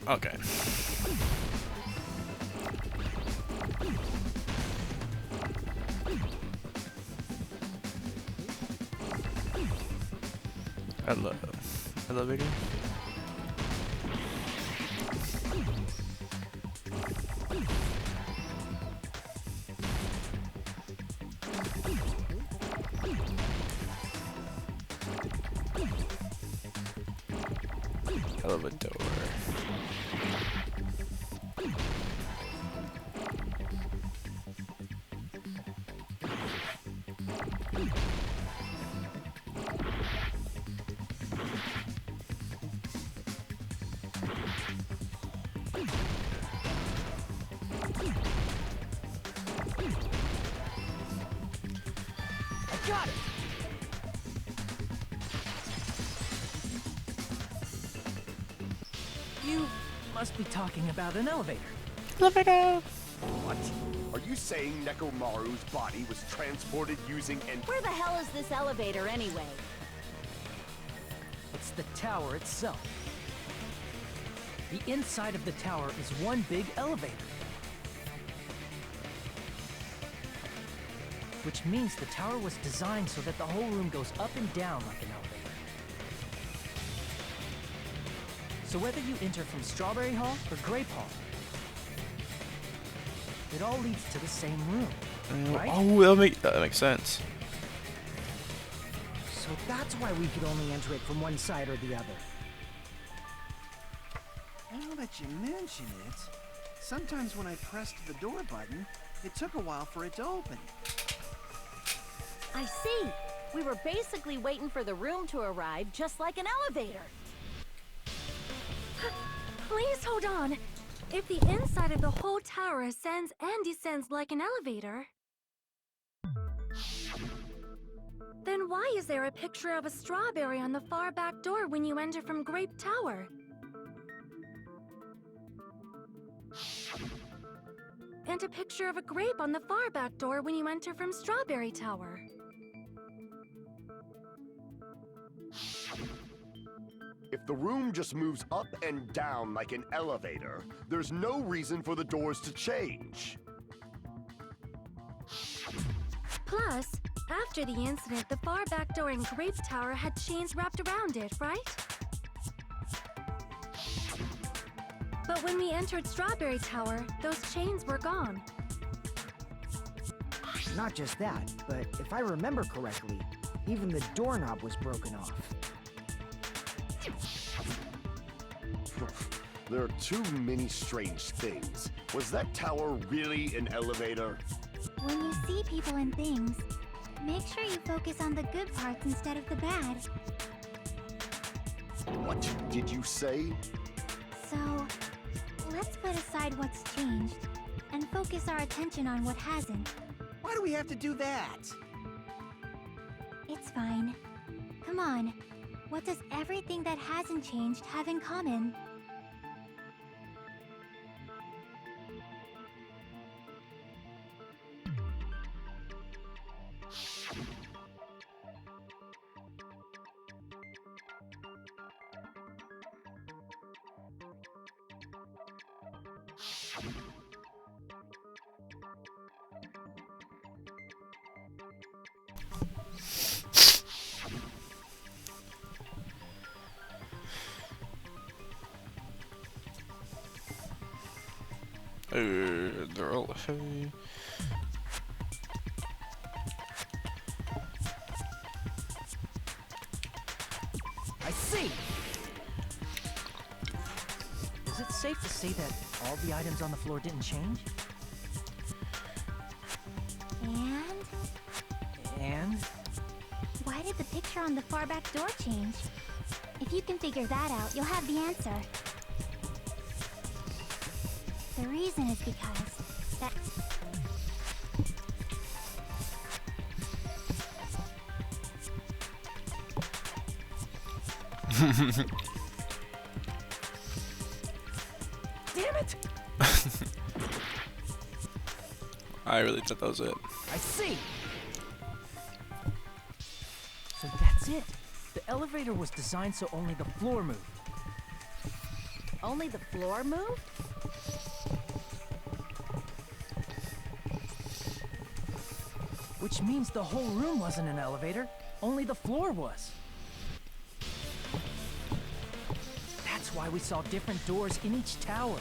Okay. Hello. Elevator. Elevator. I got it! You must be talking about an elevator. Elevator. What? Are you saying Nekomaru's body was transported using an... Where the hell is this elevator anyway? It's the tower itself. The inside of the tower is one big elevator. Which means the tower was designed so that the whole room goes up and down like an elevator. So whether you enter from Strawberry Hall or Grape Hall, it all leads to the same room, right? Oh, that makes sense. So that's why we could only enter it from one side or the other. Now that you mention it, sometimes when I pressed the door button, it took a while for it to open. I see. We were basically waiting for the room to arrive, just like an elevator. Please hold on. If the inside of the whole tower ascends and descends like an elevator, then why is there a picture of a strawberry on the far back door when you enter from Grape Tower? And a picture of a grape on the far back door when you enter from Strawberry Tower. If the room just moves up and down like an elevator, there's no reason for the doors to change. Plus, after the incident, the far back door in Grape Tower had chains wrapped around it, right? But when we entered Strawberry Tower, those chains were gone. Not just that, but if I remember correctly, even the doorknob was broken off. There are too many strange things. Was that tower really an elevator? When you see people and things, make sure you focus on the good parts instead of the bad. What did you say? So, let's put aside what's changed and focus our attention on what hasn't. Why do we have to do that? It's fine. Come on. What does everything that hasn't changed have in common? They're all heavy. I see! Is it safe to say that all the items on the floor didn't change? And? Why did the picture on the far back door change? If you can figure that out, you'll have the answer. The reason is because that... Damn it! I really thought that was it. I see. So that's it. The elevator was designed so only the floor moved. Only the floor moved? Which means the whole room wasn't an elevator, only the floor was. That's why we saw different doors in each tower.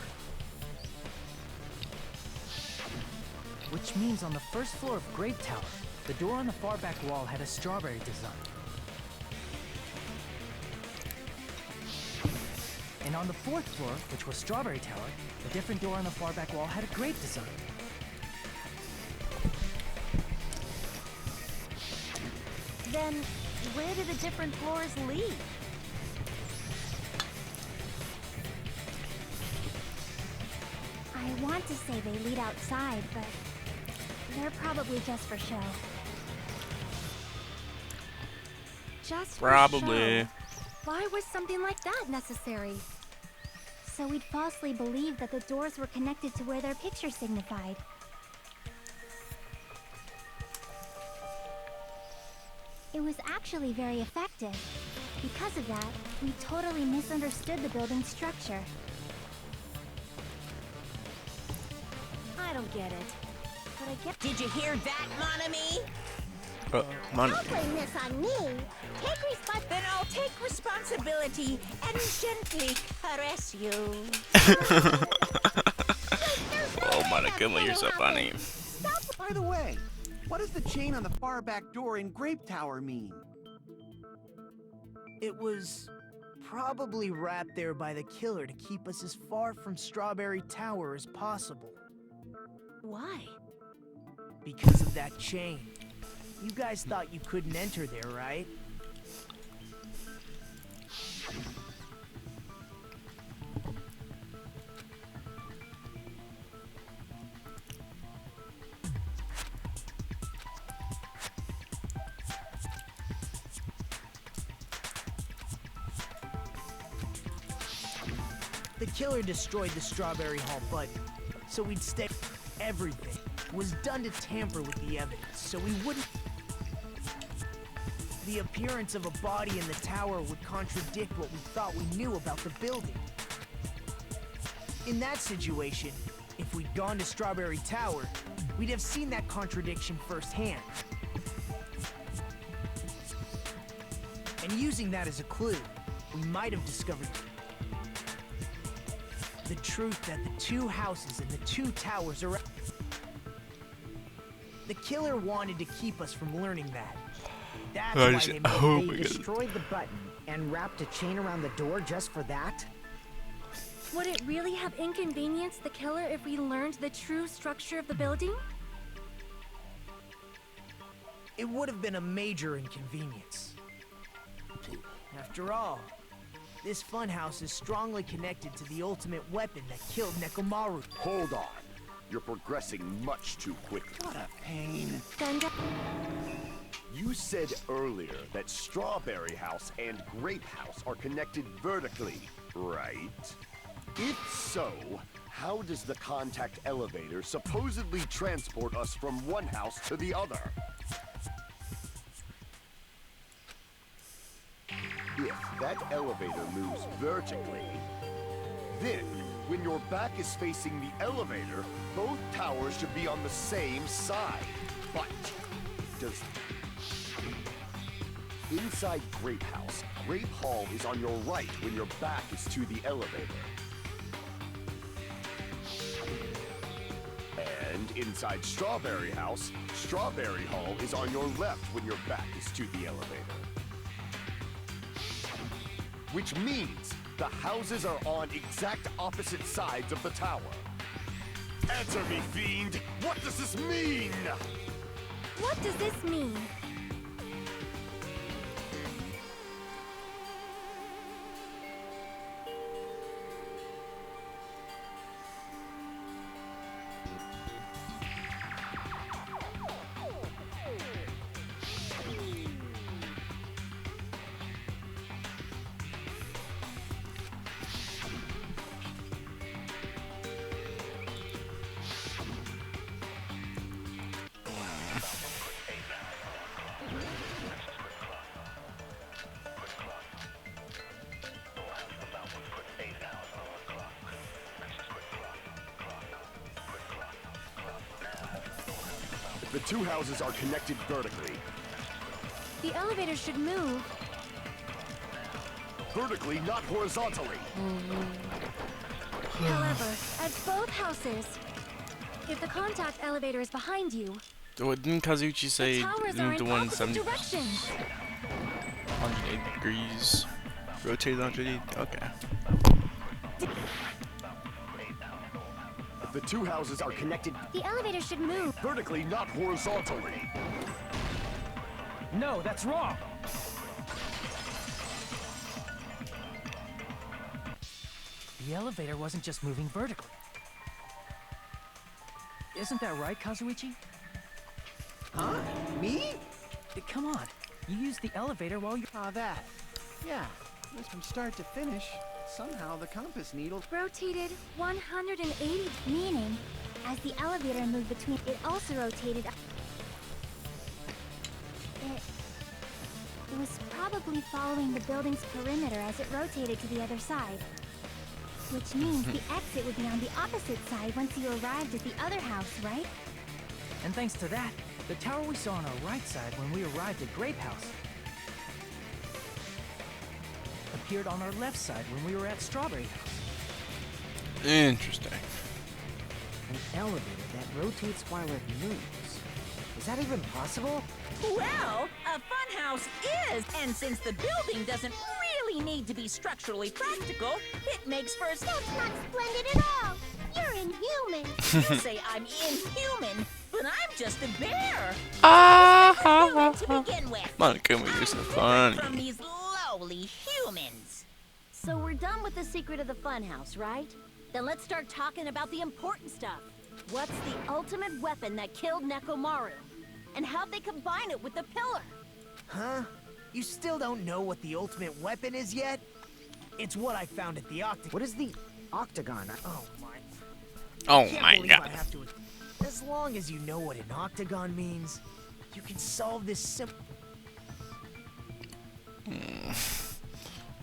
Which means on the first floor of Grape Tower, the door on the far back wall had a strawberry design. And on the fourth floor, which was Strawberry Tower, a different door on the far back wall had a grape design. Then, where do the different floors lead? I want to say they lead outside, but they're probably just for show. Just for Probably. show. Why was something like that necessary? So we'd falsely believe that the doors were connected to where their picture signified. It was actually very effective. Because of that, we totally misunderstood the building's structure. I don't get it. But I get... Did you hear that, Monami? Money. Don't blame this on me. Then I'll take responsibility and gently caress you. Oh, monokuma, you're so funny. By the way, what does the chain on the far back door in Grape Tower mean? It was probably wrapped there by the killer to keep us as far from Strawberry Tower as possible. Why? Because of that chain. You guys thought you couldn't enter there, right? The killer destroyed the Strawberry Hall button, so we'd stay. Everything was done to tamper with the evidence, so we wouldn't. The appearance of a body in the tower would contradict what we thought we knew about the building. In that situation, if we'd gone to Strawberry Tower, we'd have seen that contradiction firsthand. And using that as a clue, we might have discovered the truth that the two houses and the two towers are... The killer wanted to keep us from learning that. That's why they destroyed the button and wrapped a chain around the door just for that? Would it really have inconvenienced the killer if we learned the true structure of the building? It would have been a major inconvenience. After all, this funhouse is strongly connected to the ultimate weapon that killed Nekomaru. Hold on. You're progressing much too quickly. What a pain. You said earlier that Strawberry House and Grape House are connected vertically, right? If so, how does the contact elevator supposedly transport us from one house to the other? If that elevator moves vertically, then when your back is facing the elevator, both towers should be on the same side. But does... Inside Grape House, Grape Hall is on your right when your back is to the elevator. And inside Strawberry House, Strawberry Hall is on your left when your back is to the elevator. Which means the houses are on exact opposite sides of the tower. Answer me, fiend! What does this mean? What does this mean? The two houses are connected vertically. The elevator should move. Vertically, not horizontally. However, at both houses, if the contact elevator is behind you, Didn't Kazuchi say the towers are the in one opposite 70 directions. 180 degrees? Rotate 180? Okay. The two houses are connected The elevator should move. vertically, not horizontally. No, that's wrong. The elevator wasn't just moving vertically. Isn't that right, Kazuichi? Huh? Me? Come on. You used the elevator while you... Ah, that. Yeah. Just from start to finish, somehow the compass needle... Rotated 180, meaning as the elevator moved between, it also rotated. It was probably following the building's perimeter as it rotated to the other side. Which means the exit would be on the opposite side once you arrived at the other house, right? And thanks to that, the tower we saw on our right side when we arrived at Grape House appeared on our left side when we were at Strawberry House. Interesting. An elevator that rotates while it moves. Is that even possible? Well, a funhouse is, and since the building doesn't really need to be structurally practical, it makes for a... That's not splendid at all. You're inhuman. You say I'm inhuman, but I'm just a bear. To begin with. Monokuma, you're so From funny. these lowly humans. So we're done with the secret of the funhouse, right? Then let's start talking about the important stuff. What's the ultimate weapon that killed Nekomaru? And how'd they combine it with the pillar? Huh? You still don't know what the ultimate weapon is yet? It's what I found at the Octagon. What is the octagon? Oh my... Oh Can't my believe I god. have to... As long as you know what an octagon means, you can solve this simple...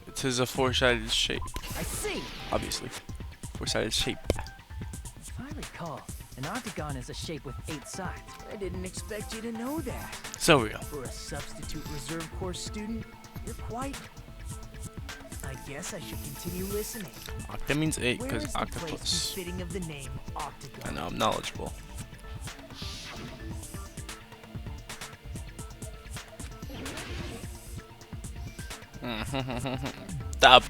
It is a four-sided shape. I see! Obviously. Four-sided shape. If I recall, an octagon is a shape with 8 sides. I didn't expect you to know that. So real. For a substitute reserve course student, you're quite... I guess I should continue listening. Octa means 8 Where because is the place octopus. befitting of the name Octagon? I know, I'm knowledgeable. Top.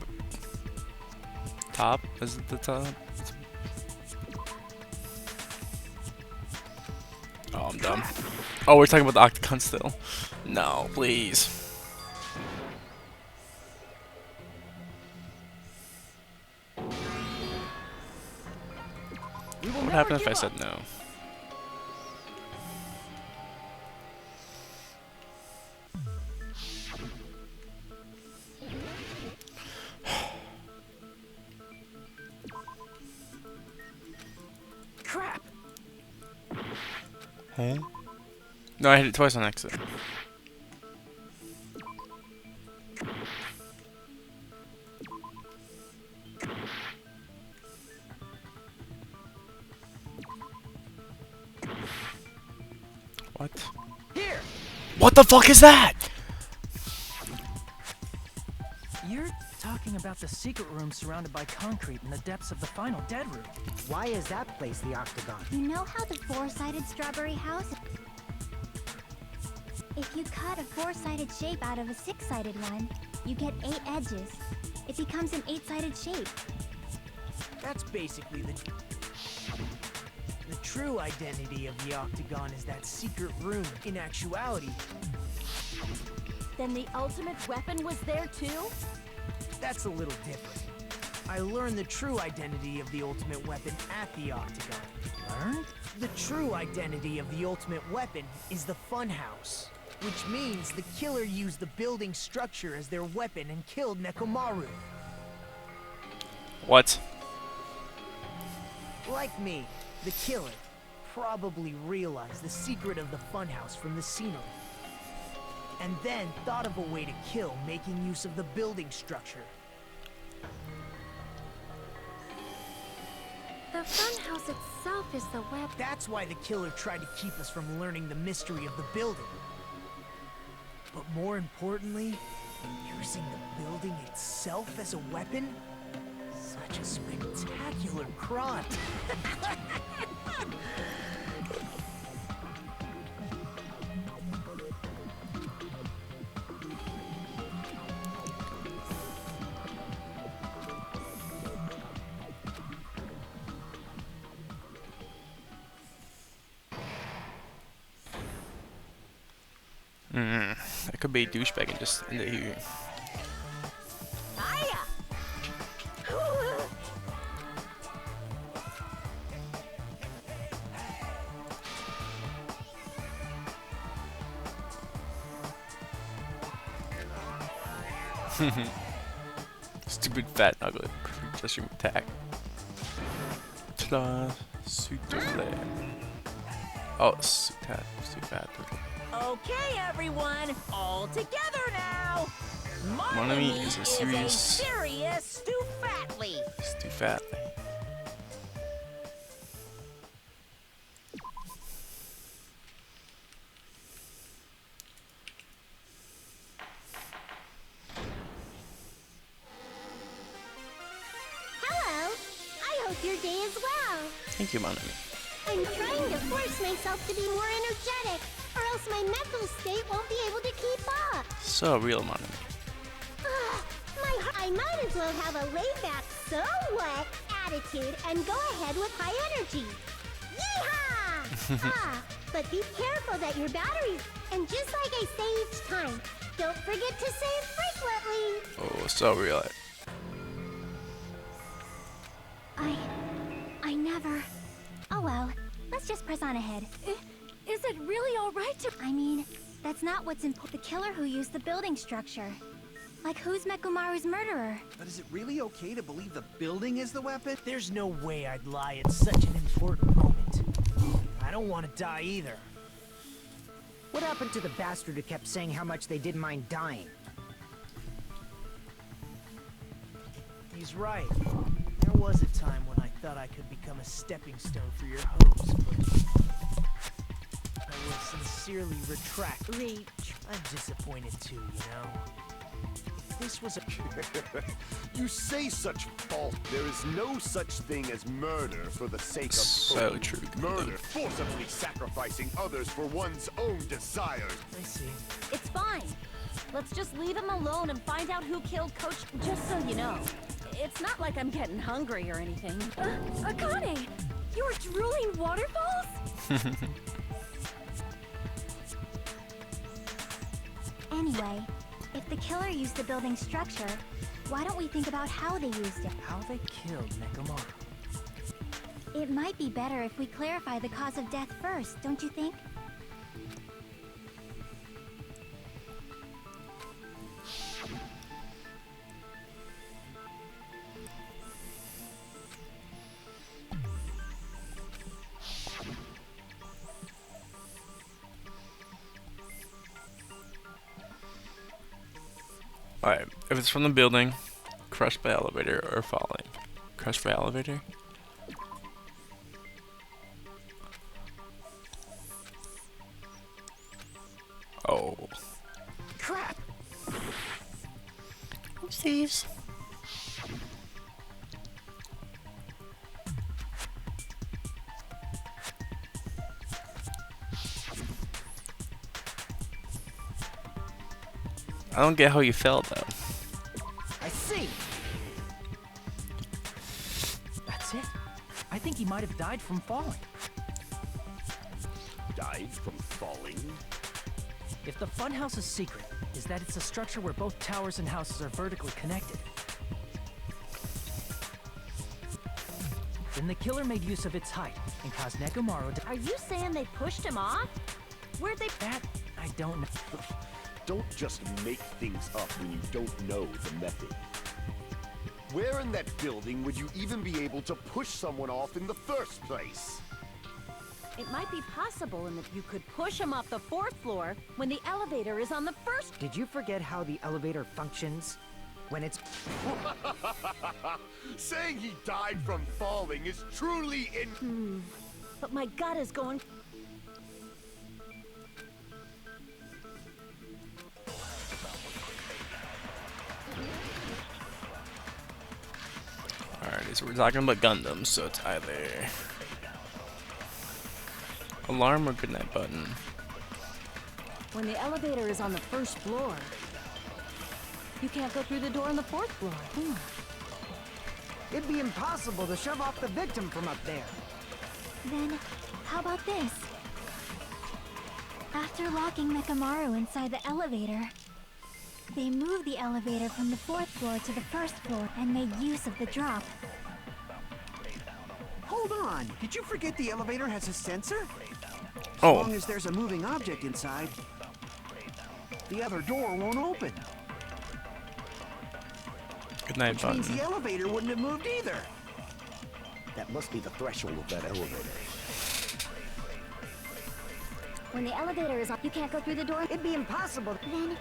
Top? Is it the top? Oh, I'm dumb. Oh, we're talking about the octagon still. No, please. What happened if I said no? Crap! Huh? No, I hit it twice on accident. What? Here! What the fuck is that? You're talking about the secret room surrounded by concrete in the depths of the final dead room. Why is that place the octagon? You know how the four-sided strawberry house... If you cut a four-sided shape out of a six-sided one, you get 8 edges. It becomes an 8-sided shape. That's basically the true identity of the Octagon is that secret room. In actuality, Then the ultimate weapon was there too? that's a little different. I learned the true identity of the ultimate weapon at the Octagon. Learned? The true identity of the ultimate weapon is the funhouse, which means the killer used the building structure as their weapon and killed Nekomaru. What? Like me, the killer probably realized the secret of the funhouse from the scenery, and then thought of a way to kill making use of the building structure. The funhouse itself is the web. That's why the killer tried to keep us from learning the mystery of the building. But more importantly, using the building itself as a weapon? Such a spectacular crime. I could be a douchebag and just end it here. Hiya! Stupid fat ugly. Perfect just your attack. Ta-da! Souffle. Oh, too fat. Okay, everyone, all together now. Monami is a serious Stu-Fatly. Stu-Fatly. Hello. I hope your day is well. Thank you, Monami. I'm trying to force myself to be more energetic, or else my mental state won't be able to keep up. So real, Monami. I might as well have a laid-back, so what attitude and go ahead with high energy. Yeehaw! But be careful that your batteries, and just like I say each time, don't forget to save frequently. Oh, so real. I never... Oh well, let's just press on ahead. Is it really alright to... I mean, that's not what's important. The killer who used the building structure. Like, who's Mekumaru's murderer? But is it really okay to believe the building is the weapon? There's no way I'd lie at such an important moment. I don't want to die either. What happened to the bastard who kept saying how much they didn't mind dying? He's right. There was a time when I thought I could become a stepping stone for your hopes, but I will sincerely retract. I'm disappointed too, you know? If this was a... You say such false. There is no such thing as murder for the sake of So hope. true. Murder, forcibly sacrificing others for one's own desires. I see. It's fine. Let's just leave him alone and find out who killed Coach. Just so you know, it's not like I'm getting hungry or anything. Akane! You were drooling waterfalls? Anyway, if the killer used the building structure, why don't we think about how they used it? How they killed Nekomaru. It might be better if we clarify the cause of death first, don't you think? Alright, if it's from the building, crushed by elevator, or falling. Crushed by elevator? Oh. Crap! Oopsies. I don't get how you fell though. I see! That's it. I think he might have died from falling. Died from falling? If the funhouse's secret is that it's a structure where both towers and houses are vertically connected, then the killer made use of its height and caused Nekomaru to... Are you saying they pushed him off? Where'd they... That, I don't know. Don't just make things up when you don't know the method. Where in that building would you even be able to push someone off in the first place? It might be possible in that you could push him off the 4th floor when the elevator is on the 1st. Did you forget how the elevator functions? when it's... Saying he died from falling is truly But my gut is going... Alrighty, so we're talking about Gundams, so it's either alarm or goodnight button. When the elevator is on the first floor, you can't go through the door on the fourth floor. It'd be impossible to shove off the victim from up there. Then, how about this? After locking Mekamaru inside the elevator, they moved the elevator from the fourth floor to the first floor and made use of the drop. Hold on, did you forget the elevator has a sensor? As Oh. long as there's a moving object inside, the other door won't open. Goodnight Which button. means the elevator wouldn't have moved either. That must be the threshold of that elevator. When the elevator is on, you can't go through the door. It'd be impossible. Then,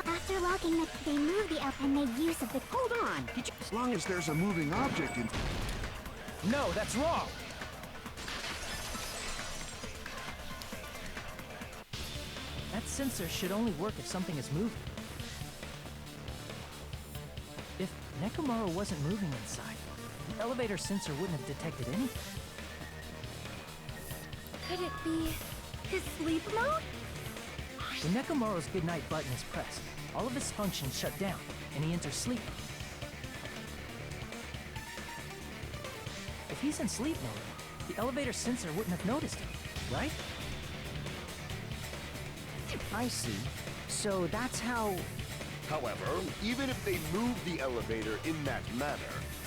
after locking they moved the elevator and made use of the... Hold on, did you... As long as there's a moving object in... No, that's wrong. That sensor should only work if something is moving. If Nekomaru wasn't moving inside, the elevator sensor wouldn't have detected anything. Could it be his sleep mode? When Nekomaru's goodnight button is pressed, all of his functions shut down, and he enters sleep mode. If he's in sleep mode, the elevator sensor wouldn't have noticed him, right? I see. So that's how... However, even if they moved the elevator in that manner,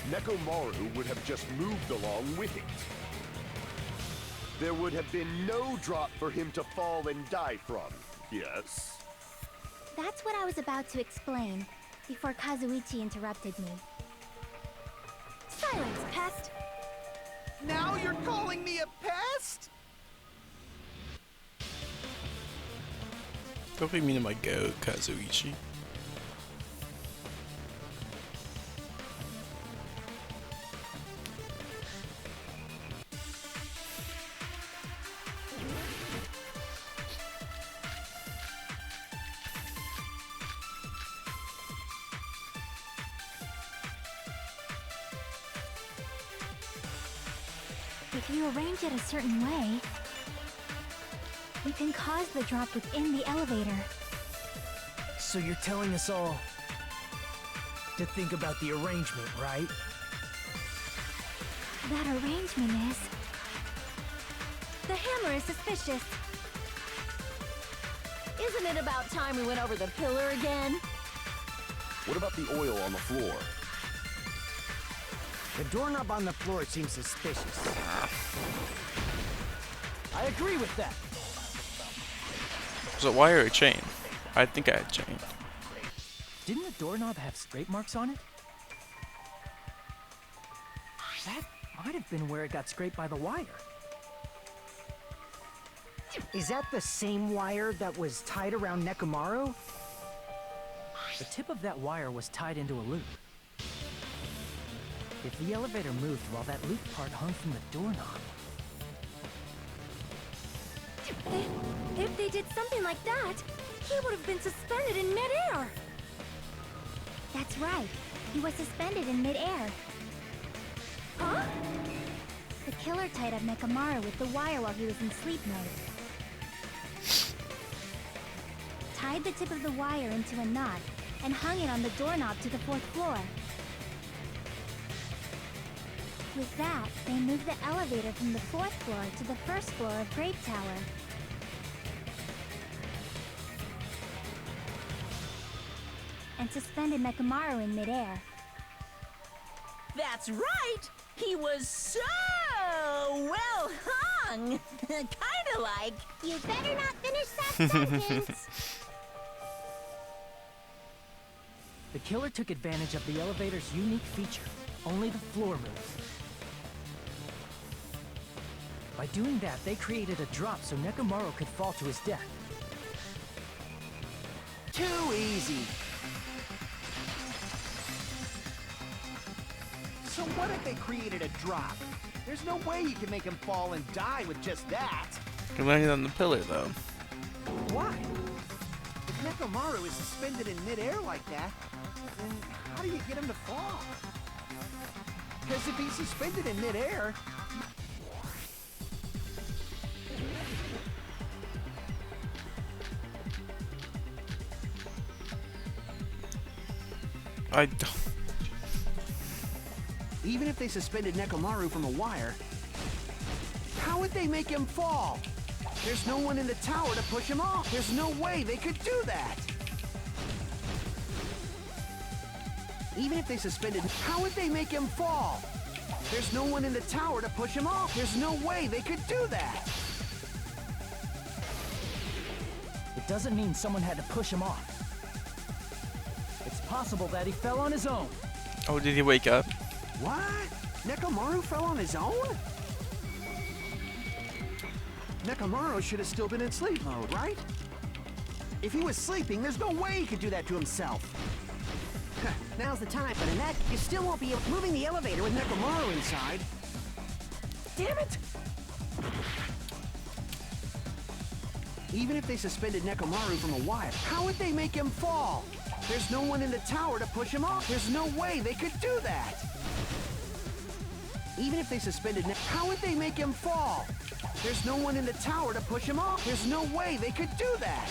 Nekomaru would have just moved along with it. There would have been no drop for him to fall and die from, yes? That's what I was about to explain, before Kazuichi interrupted me. Silence, pest! Now you're calling me a pest? Don't be mean to my goat, Kazuichi. If you arrange it a certain way, you can cause the drop within the elevator. So you're telling us all to think about the arrangement, right? That arrangement is... The hammer is suspicious. Isn't it about time we went over the pillar again? What about the oil on the floor? The doorknob on the floor seems suspicious. I agree with that. Was it wire or chain? I think I had chain. Didn't the doorknob have scrape marks on it? That might have been where it got scraped by the wire. Is that the same wire that was tied around Nekomaru? The tip of that wire was tied into a loop. If the elevator moved while that loop part hung from the doorknob... If they did something like that, he would have been suspended in midair! That's right. He was suspended in midair. Huh? The killer tied up Mekamaru with the wire while he was in sleep mode. Tied the tip of the wire into a knot and hung it on the doorknob to the fourth floor. With that, they moved the elevator from the fourth floor to the first floor of Grape Tower. And suspended Mekamaru in midair. That's right! He was so well hung! Kinda like... You better not finish that sentence! The killer took advantage of the elevator's unique feature. Only the floor moves. By doing that, they created a drop so Nekomaru could fall to his death. Too easy. what if they created a drop? There's no way you can make him fall and die with just that. You're landing on the pillar, though. Why? If Nekomaru is suspended in midair like that, then how do you get him to fall? Because if he's suspended in midair... I don't... Even if they suspended Nekomaru from a wire, how would they make him fall? There's no one in the tower to push him off. There's no way they could do that. Even if they suspended, how would they make him fall? There's no one in the tower to push him off. There's no way they could do that. It doesn't mean someone had to push him off. It's possible that he fell on his own. Oh, did he wake up? What? Nekomaru fell on his own? Nekomaru should have still been in sleep mode, right? If he was sleeping, there's no way he could do that to himself. Now's the time, but in that, you still won't be moving the elevator with Nekomaru inside. Damn it! Even if they suspended Nekomaru from a wire, how would they make him fall? There's no one in the tower to push him off. There's no way they could do that. Even if they suspended how would they make him fall? There's no one in the tower to push him off. There's no way they could do that.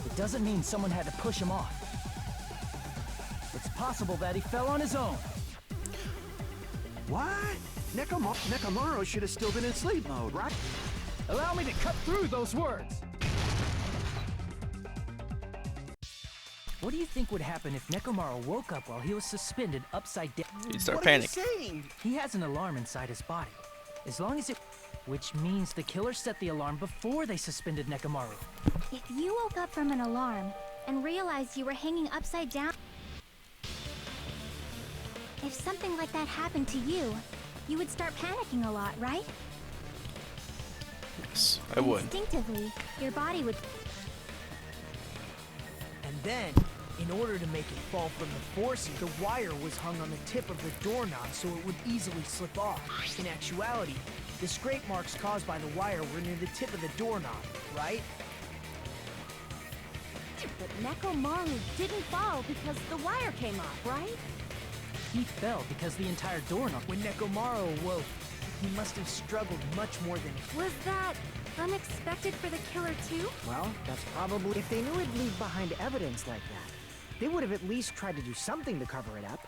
It doesn't mean someone had to push him off. It's possible that he fell on his own. What? Nekomaru should have still been in sleep mode, right? Allow me to cut through those words. What do you think would happen if Nekomaru woke up while he was suspended upside down? He'd start What are you panicking. saying? He has an alarm inside his body. As long as it... Which means the killer set the alarm before they suspended Nekomaru. If you woke up from an alarm and realized you were hanging upside down... If something like that happened to you, you would start panicking a lot, right? Yes, I would. Instinctively, your body would... And then, in order to make it fall from the forcing, the wire was hung on the tip of the doorknob so it would easily slip off. In actuality, the scrape marks caused by the wire were near the tip of the doorknob, right? But Nekomaru didn't fall because the wire came off, right? He fell because the entire doorknob... When Nekomaru awoke, he must have struggled much more than... Was that unexpected for the killer too? Well, that's probably... If they knew it'd leave behind evidence like that, they would have at least tried to do something to cover it up.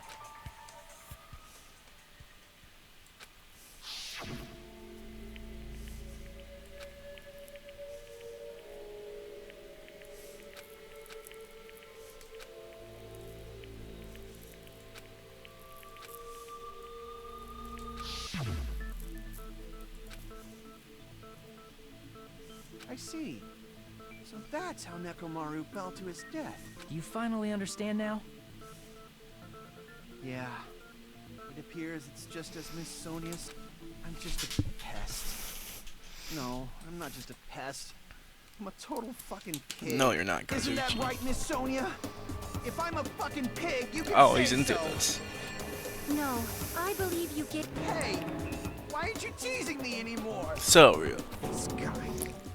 I see. So that's how Nekomaru fell to his death. Do you finally understand now? Yeah. It appears it's just as Miss Sonia's. I'm just a pest. No, I'm not just a pest. I'm a total fucking pig. No, you're not, Kazuki. Isn't that right, Miss Sonia? If I'm a fucking pig, you can Oh, say he's into so. this. No, I believe you get... Hey, why aren't you teasing me anymore? So real. This guy.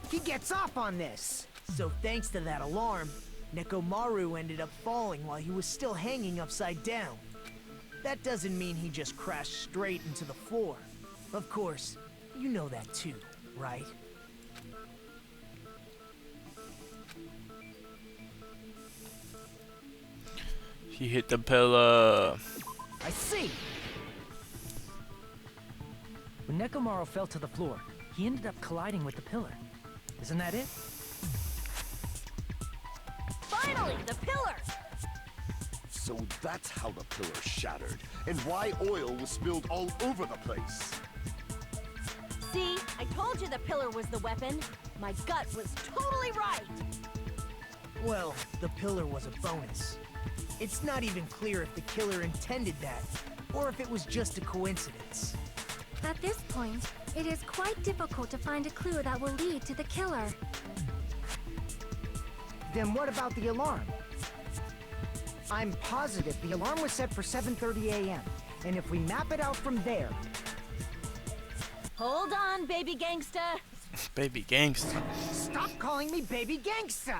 He gets off on this! So thanks to that alarm, Nekomaru ended up falling while he was still hanging upside down. That doesn't mean he just crashed straight into the floor. Of course, you know that too, right? He hit the pillar. I see! When Nekomaru fell to the floor, he ended up colliding with the pillar. Isn't that it? Finally, the pillar! So that's how the pillar shattered, and why oil was spilled all over the place. See, I told you the pillar was the weapon. My gut was totally right. Well, the pillar was a bonus. It's not even clear if the killer intended that, or if it was just a coincidence. At this point, it is quite difficult to find a clue that will lead to the killer. Then what about the alarm? I'm positive the alarm was set for 7:30 a.m. And if we map it out from there... Hold on, baby gangsta. Baby gangsta. Stop calling me baby gangsta!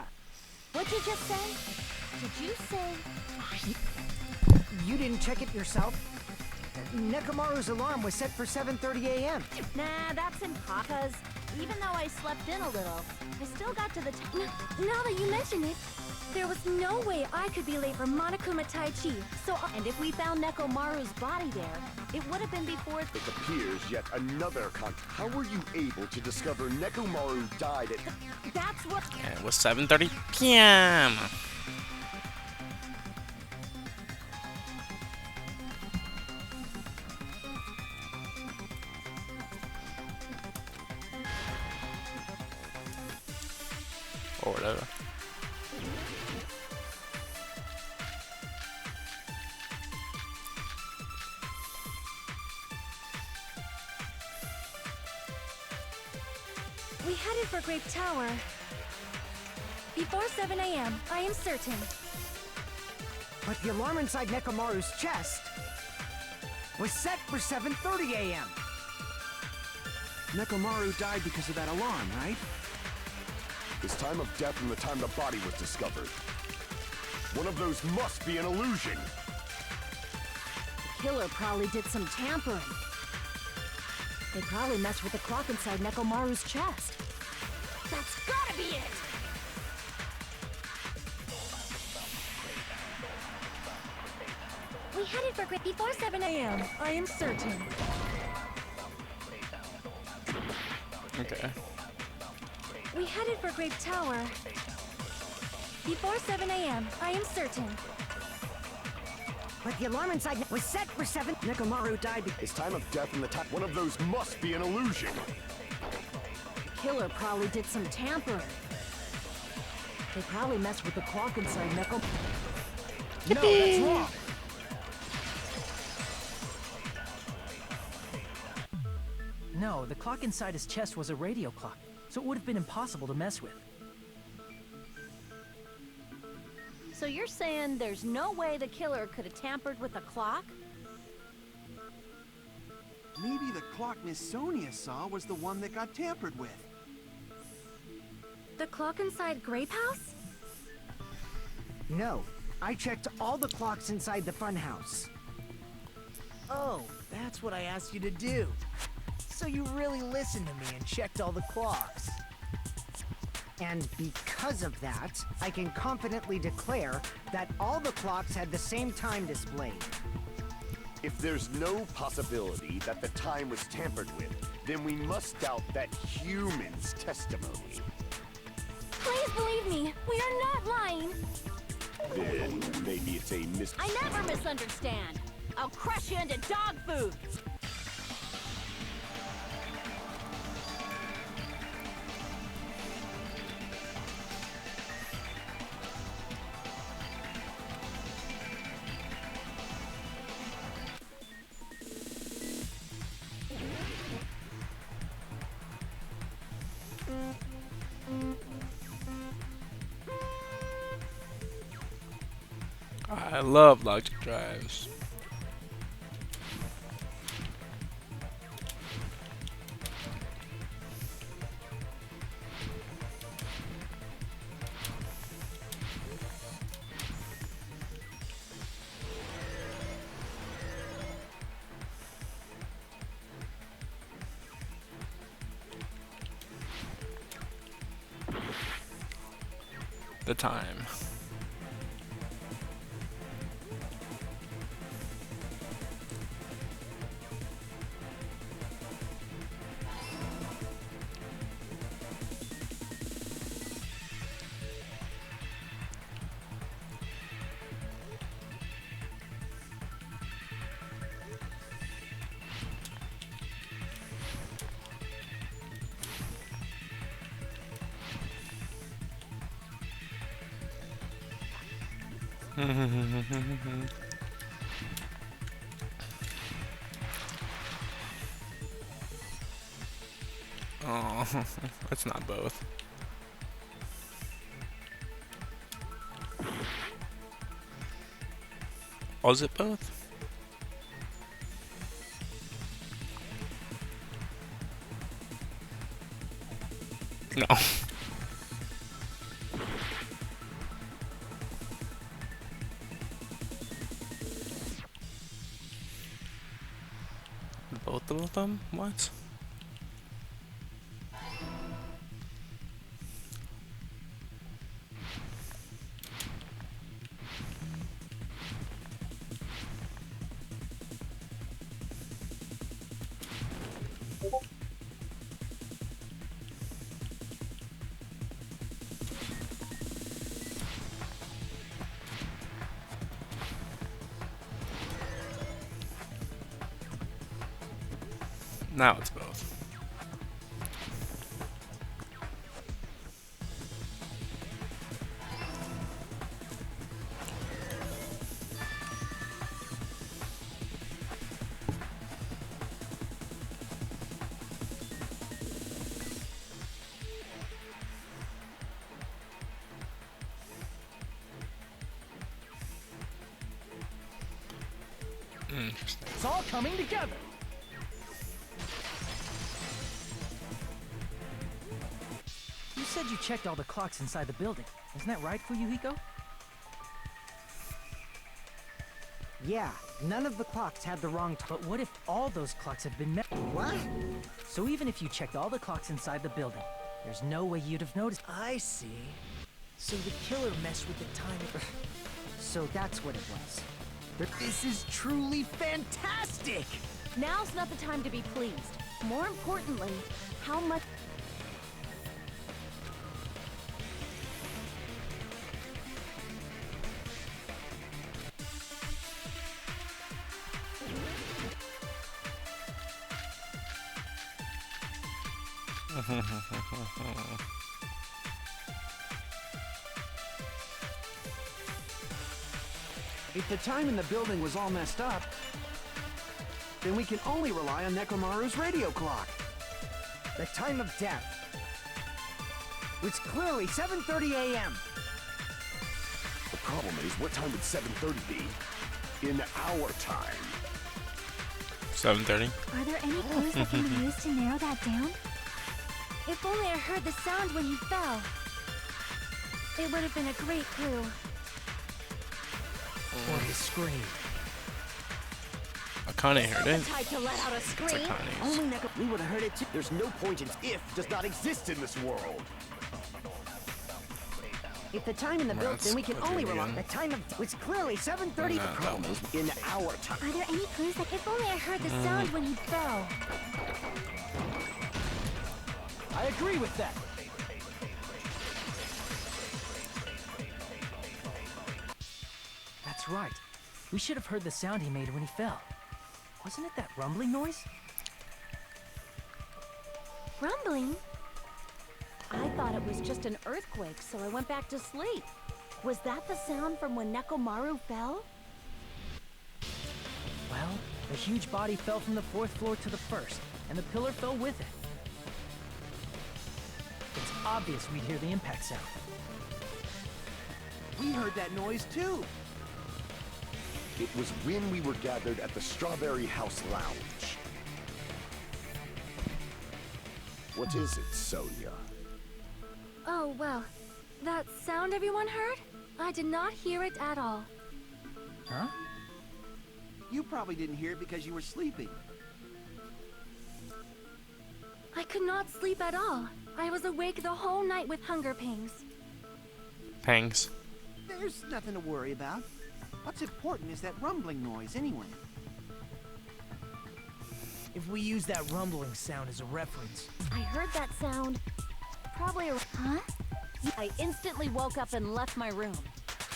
What'd you just say? Did you say... You didn't check it yourself? Nekomaru's alarm was set for 7:30 a.m. Nah, that's impossible. Even though I slept in a little, I still got to the Now that you mention it, there was no way I could be late for monokuma Tai Chi, so And if we found Nekomaru's body there, it would have been before... It appears yet another How were you able to discover Nekomaru died at... That's what... And it was 7:30 p.m. Or whatever. we headed for Grape Tower. Before 7 a.m., I am certain. But the alarm inside Nekomaru's chest was set for 7:30 a.m. Nekomaru died because of that alarm, right? His time of death and the time the body was discovered. One of those must be an illusion. The killer probably did some tampering. They probably messed with the clock inside Nekomaru's chest. That's gotta be it! We headed for Grape before 7 a.m., I am certain. Okay. We headed for Grape Tower. Before 7 a.m., I am certain. But the alarm inside was set for 7. Nekomaru died because... His time of death and the time... One of those must be an illusion. The killer probably did some tampering. They probably messed with the clock inside Neko... No, that's wrong! No, the clock inside his chest was a radio clock, so it would have been impossible to mess with. So you're saying there's no way the killer could have tampered with the clock? Maybe the clock Miss Sonia saw was the one that got tampered with. The clock inside Grape House? No, I checked all the clocks inside the funhouse. Oh, that's what I asked you to do. So you really listened to me and checked all the clocks. And because of that, I can confidently declare that all the clocks had the same time displayed. If there's no possibility that the time was tampered with, then we must doubt that human's testimony. Please believe me, we are not lying. Then maybe it's a I never misunderstand. I'll crush you into dog food. I love logic drives. The time. Oh, that's not both. Was it both? No. Both of them? What? Now it's both. Interesting. It's all coming together. You said you checked all the clocks inside the building. Isn't that right, Fuyuhiko? Yeah, none of the clocks had the wrong time. But what if all those clocks have been met? What? So even if you checked all the clocks inside the building, there's no way you'd have noticed. I see. So the killer messed with the timing. So that's what it was. This is truly fantastic! Now's not the time to be pleased. More importantly, how much... If the time in the building was all messed up, then we can only rely on Nekomaru's radio clock. The time of death was clearly 7:30 a.m. The problem is, what time would 7:30 be? In our time. 7:30. Are there any clues that can be used to narrow that down? If only I heard the sound when he fell. It would have been a great clue. Or the scream. Akane heard it. The type to let out a It's scream. Akane's. Only Neko. We would have heard it too. There's no point in if does not exist in this world. If the time in the building, That's then we can only rely on again. the time of was clearly 7:30. No, that was In our time. Are there any clues that if only I heard the sound when he fell? I agree with that. That's right. We should have heard the sound he made when he fell. Wasn't it that rumbling noise? Rumbling? I thought it was just an earthquake, so I went back to sleep. Was that the sound from when Nekomaru fell? Well, the huge body fell from the 4th floor to the 1st, and the pillar fell with it. It's obvious we'd hear the impact sound. We heard that noise too. It was when we were gathered at the Strawberry House Lounge. What is it, Sonia? Oh, well. That sound everyone heard? I did not hear it at all. Huh? You probably didn't hear it because you were sleeping. I could not sleep at all. I was awake the whole night with hunger pangs. Pangs. There's nothing to worry about. What's important is that rumbling noise anyway. If we use that rumbling sound as a reference. I heard that sound. Probably a... Huh? I instantly woke up and left my room.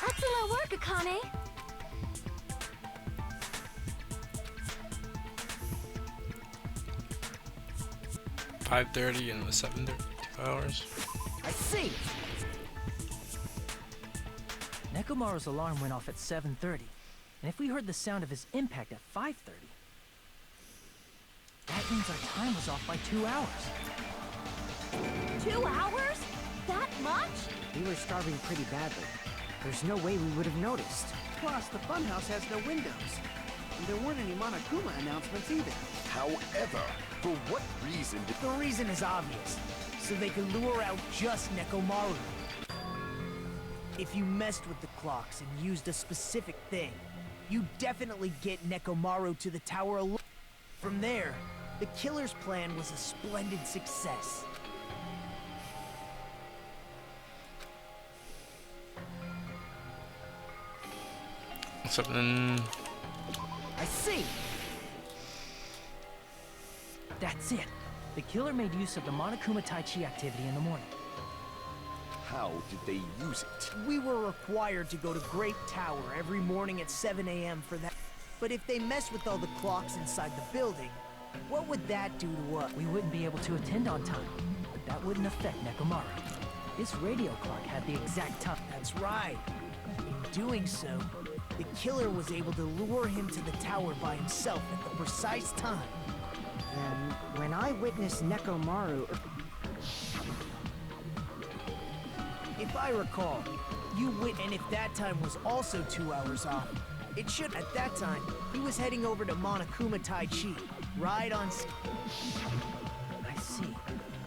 Excellent work, Akane! 5:30 and it was 7:30. 2 hours. I see! Nekomaru's alarm went off at 7:30, and if we heard the sound of his impact at 5:30, that means our time was off by 2 hours. 2 hours? That much? We were starving pretty badly. There's no way we would have noticed. Plus, the funhouse has no windows. And there weren't any Monokuma announcements either. However, for what reason did... The reason is obvious. So they could lure out just Nekomaru. If you messed with the clocks and used a specific thing, you definitely get Nekomaru to the tower alone. From there, the killer's plan was a splendid success. Something. I see! That's it. The killer made use of the Monokuma Tai Chi activity in the morning. How did they use it? We were required to go to Great Tower every morning at 7 a.m. for that. But if they messed with all the clocks inside the building, what would that do to us? We wouldn't be able to attend on time, but that wouldn't affect Nekomaru. This radio clock had the exact time. That's right. In doing so, the killer was able to lure him to the tower by himself at the precise time. Then, when I witnessed Nekomaru... If I recall, and if that time was also 2 hours off, it should, at that time, he was heading over to Monokuma Tai Chi, right on... I see.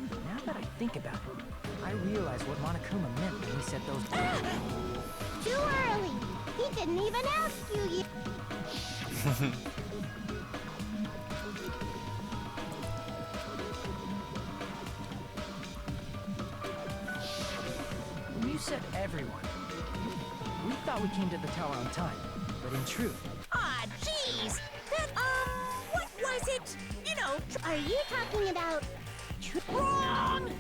Now that I think about it, I realize what Monokuma meant when he said those... Too early! He didn't even ask you yet! When you said everyone, we thought we came to the tower on time, but in truth... Ah, jeez! That, what was it? You know... Are you talking about... Wrong!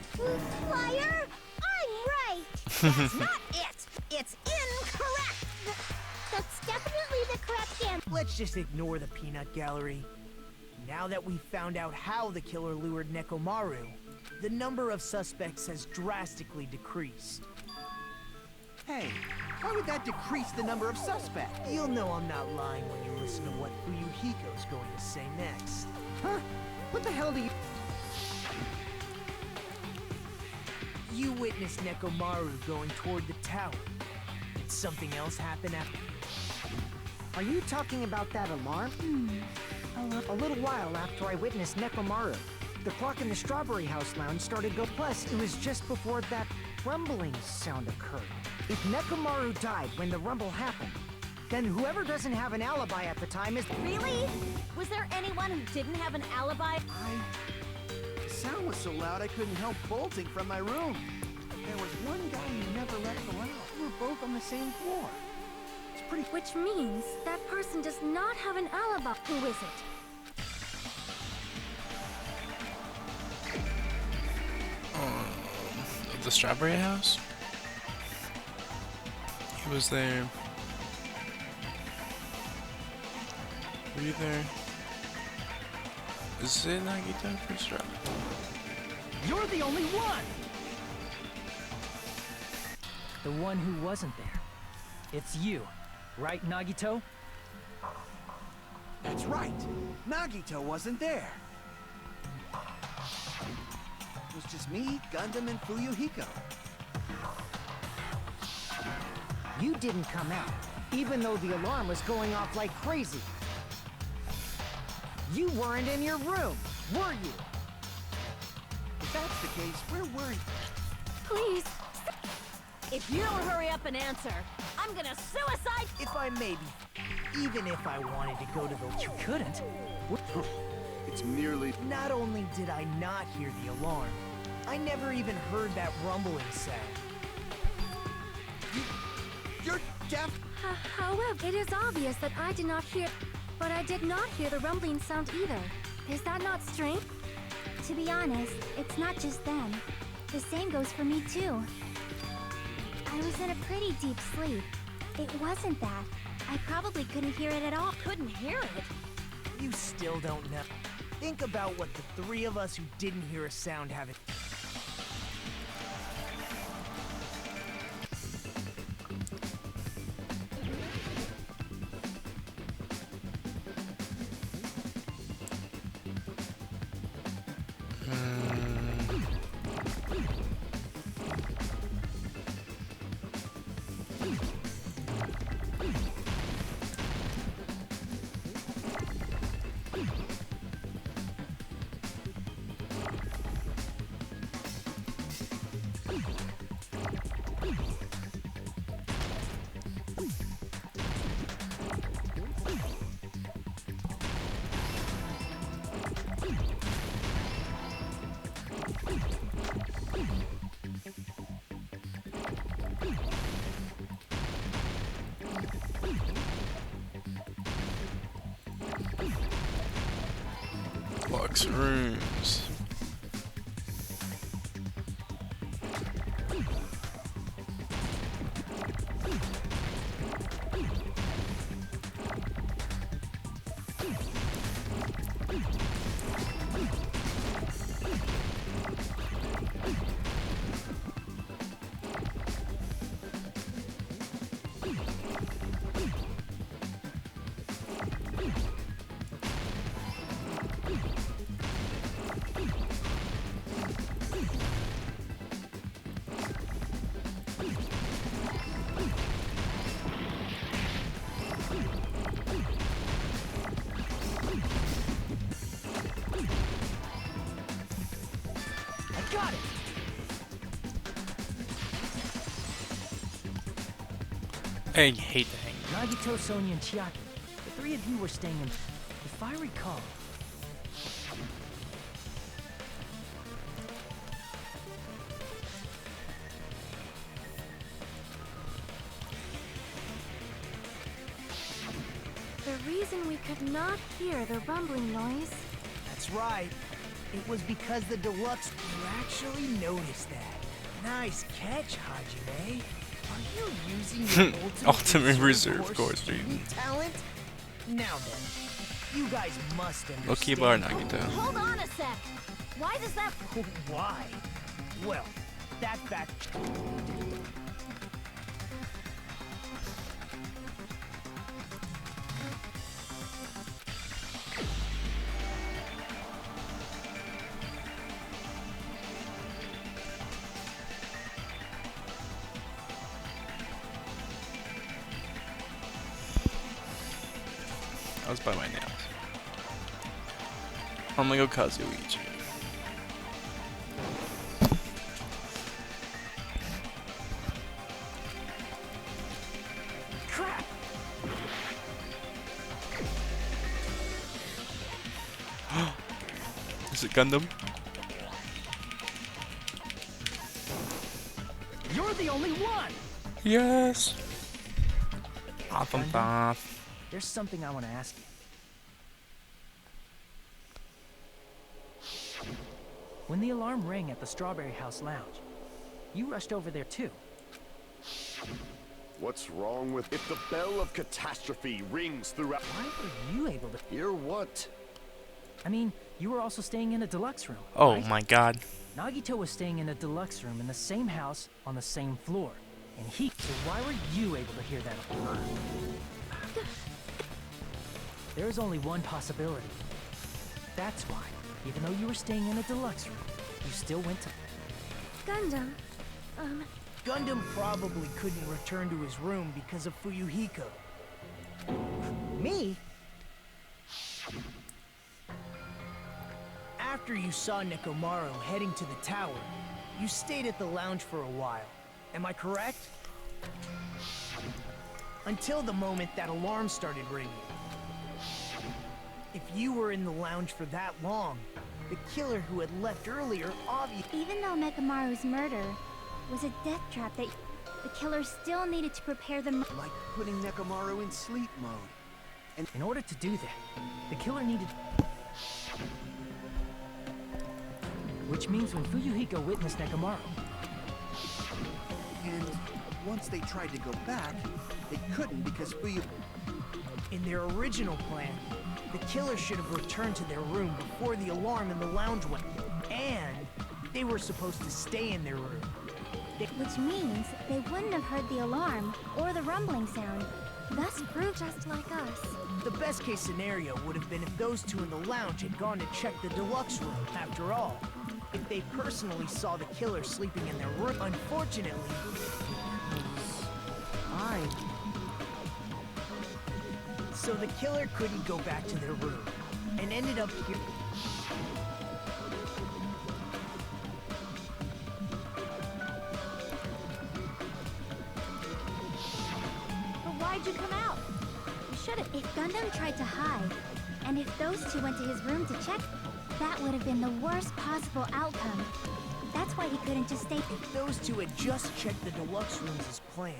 Liar? I'm right! That's not it! It's incorrect! That's definitely the correct answer. Let's just ignore the peanut gallery. Now that we've found out how the killer lured Nekomaru, the number of suspects has drastically decreased. Hey, why would that decrease the number of suspects? You'll know I'm not lying when you listen to what Fuyuhiko's going to say next. Huh? What the hell do you... You witnessed Nekomaru going toward the tower. Did something else happen after? Are you talking about that alarm? A little while after I witnessed Nekomaru, the clock in the Strawberry House lounge started go. Plus, it was just before that rumbling sound occurred. If Nekomaru died when the rumble happened, then whoever doesn't have an alibi at the time is... Really? Was there anyone who didn't have an alibi? The sound was so loud I couldn't help bolting from my room. There was one guy who never left the lounge. We were both on the same floor. It's pretty... Which means that person does not have an alibi. Who is it? The Strawberry House? He was there. Were you there? Is it Nagito from Strawberry? You're the only one! The one who wasn't there. It's you, right, Nagito? That's right. Nagito wasn't there. It was just me, Gundam, and Fuyuhiko. You didn't come out, even though the alarm was going off like crazy. You weren't in your room, were you? If that's the case, where were you? Please. If you don't hurry up and answer, I'm gonna suicide. If I may be, even if I wanted to go to the... You couldn't. It's merely... Not only did I not hear the alarm, I never even heard that rumbling sound. You're deaf? However, it is obvious that I did not hear... But I did not hear the rumbling sound either. Is that not strange? To be honest, it's not just them. The same goes for me too. I was in a pretty deep sleep. It wasn't that. I probably couldn't hear it at all. Couldn't hear it. You still don't know. Think about what the three of us who didn't hear a sound have it. deluxe rooms. Got it! I hate the hang. Nagito, Sonia, and Chiaki. The three of you were staying in... If I recall... The reason we could not hear the rumbling noise... That's right. It was because the deluxe... You actually noticed that. Nice catch, Hajime. Are you using your Ultimate Reserve course, dude. Talent? Now then, you guys must understand. Lucky bar Nagito. Hold on a sec. Why does that... Why? Well, that fact... I was by my nails. I'm gonna go Kazuichi. Crap! Is it Gundam? You're the only one! Yes! Awesome stuff. There's something I want to ask you. When the alarm rang at the Strawberry House Lounge, you rushed over there too. What's wrong with if the bell of catastrophe rings throughout? Why were you able to hear what? I mean, you were also staying in a deluxe room. Oh right? my god. Nagito was staying in a deluxe room in the same house on the same floor. And he... So why were you able to hear that alarm? There is only one possibility. That's why, even though you were staying in a deluxe room, you still went to... Gundam, Gundam probably couldn't return to his room because of Fuyuhiko. Me? After you saw Nekomaru heading to the tower, you stayed at the lounge for a while. Am I correct? Until the moment that alarm started ringing. If you were in the lounge for that long, the killer who had left earlier obviously... Even though Nekomaru's murder was a death trap that the killer still needed to prepare the... Like putting Nekomaru in sleep mode. And in order to do that, the killer needed... Which means when Fuyuhiko witnessed Nekomaru... And once they tried to go back, they couldn't because In their original plan, the killer should have returned to their room before the alarm in the lounge went. And they were supposed to stay in their room. Which means they wouldn't have heard the alarm or the rumbling sound. Thus proved just like us. The best case scenario would have been if those two in the lounge had gone to check the deluxe room. After all, if they personally saw the killer sleeping in their room, unfortunately, so the killer couldn't go back to their room, and ended up here. But why'd you come out? You should've... If Gundam tried to hide, and if those two went to his room to check, that would have been the worst possible outcome. That's why he couldn't just stay... If those two had just checked the deluxe rooms as planned.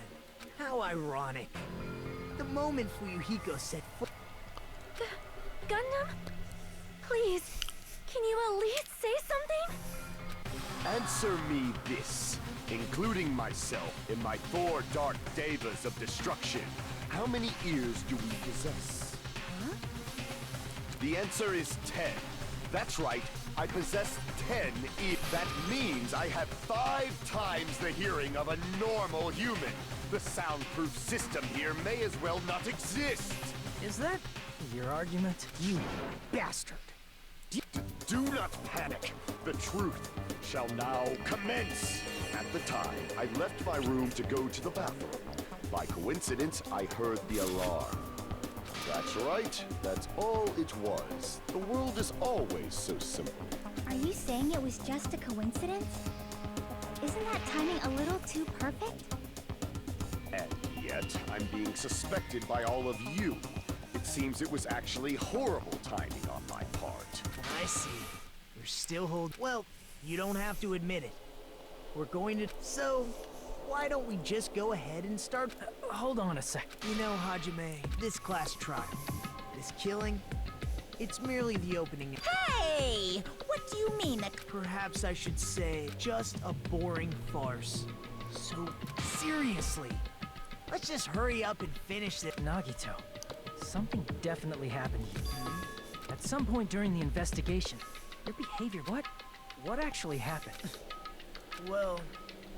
How ironic. The moment Fuyuhiko set foot... Gundam? Please. Can you at least say something? Answer me this, including myself in my 4 dark devas of destruction. How many ears do we possess? Huh? The answer is 10. That's right, I possess 10 ears. That means I have 5 times the hearing of a normal human. The soundproof system here may as well not exist. Is that your argument? You bastard! Do not panic. The truth shall now commence. At the time, I left my room to go to the bathroom. By coincidence, I heard the alarm. That's right. That's all it was. The world is always so simple. Are you saying it was just a coincidence? Isn't that timing a little too perfect? And yet, I'm being suspected by all of you. It seems it was actually horrible timing on my part. I see. You're still Well, you don't have to admit it. We're going to... So, why don't we just go ahead and start... Hold on a sec. You know, Hajime, this class trial, this killing, it's merely the opening... Hey! What do you mean? Perhaps I should say, just a boring farce. So, seriously, let's just hurry up and finish this. Nagito, something definitely happened to you. At some point during the investigation, your behavior, what actually happened? Well,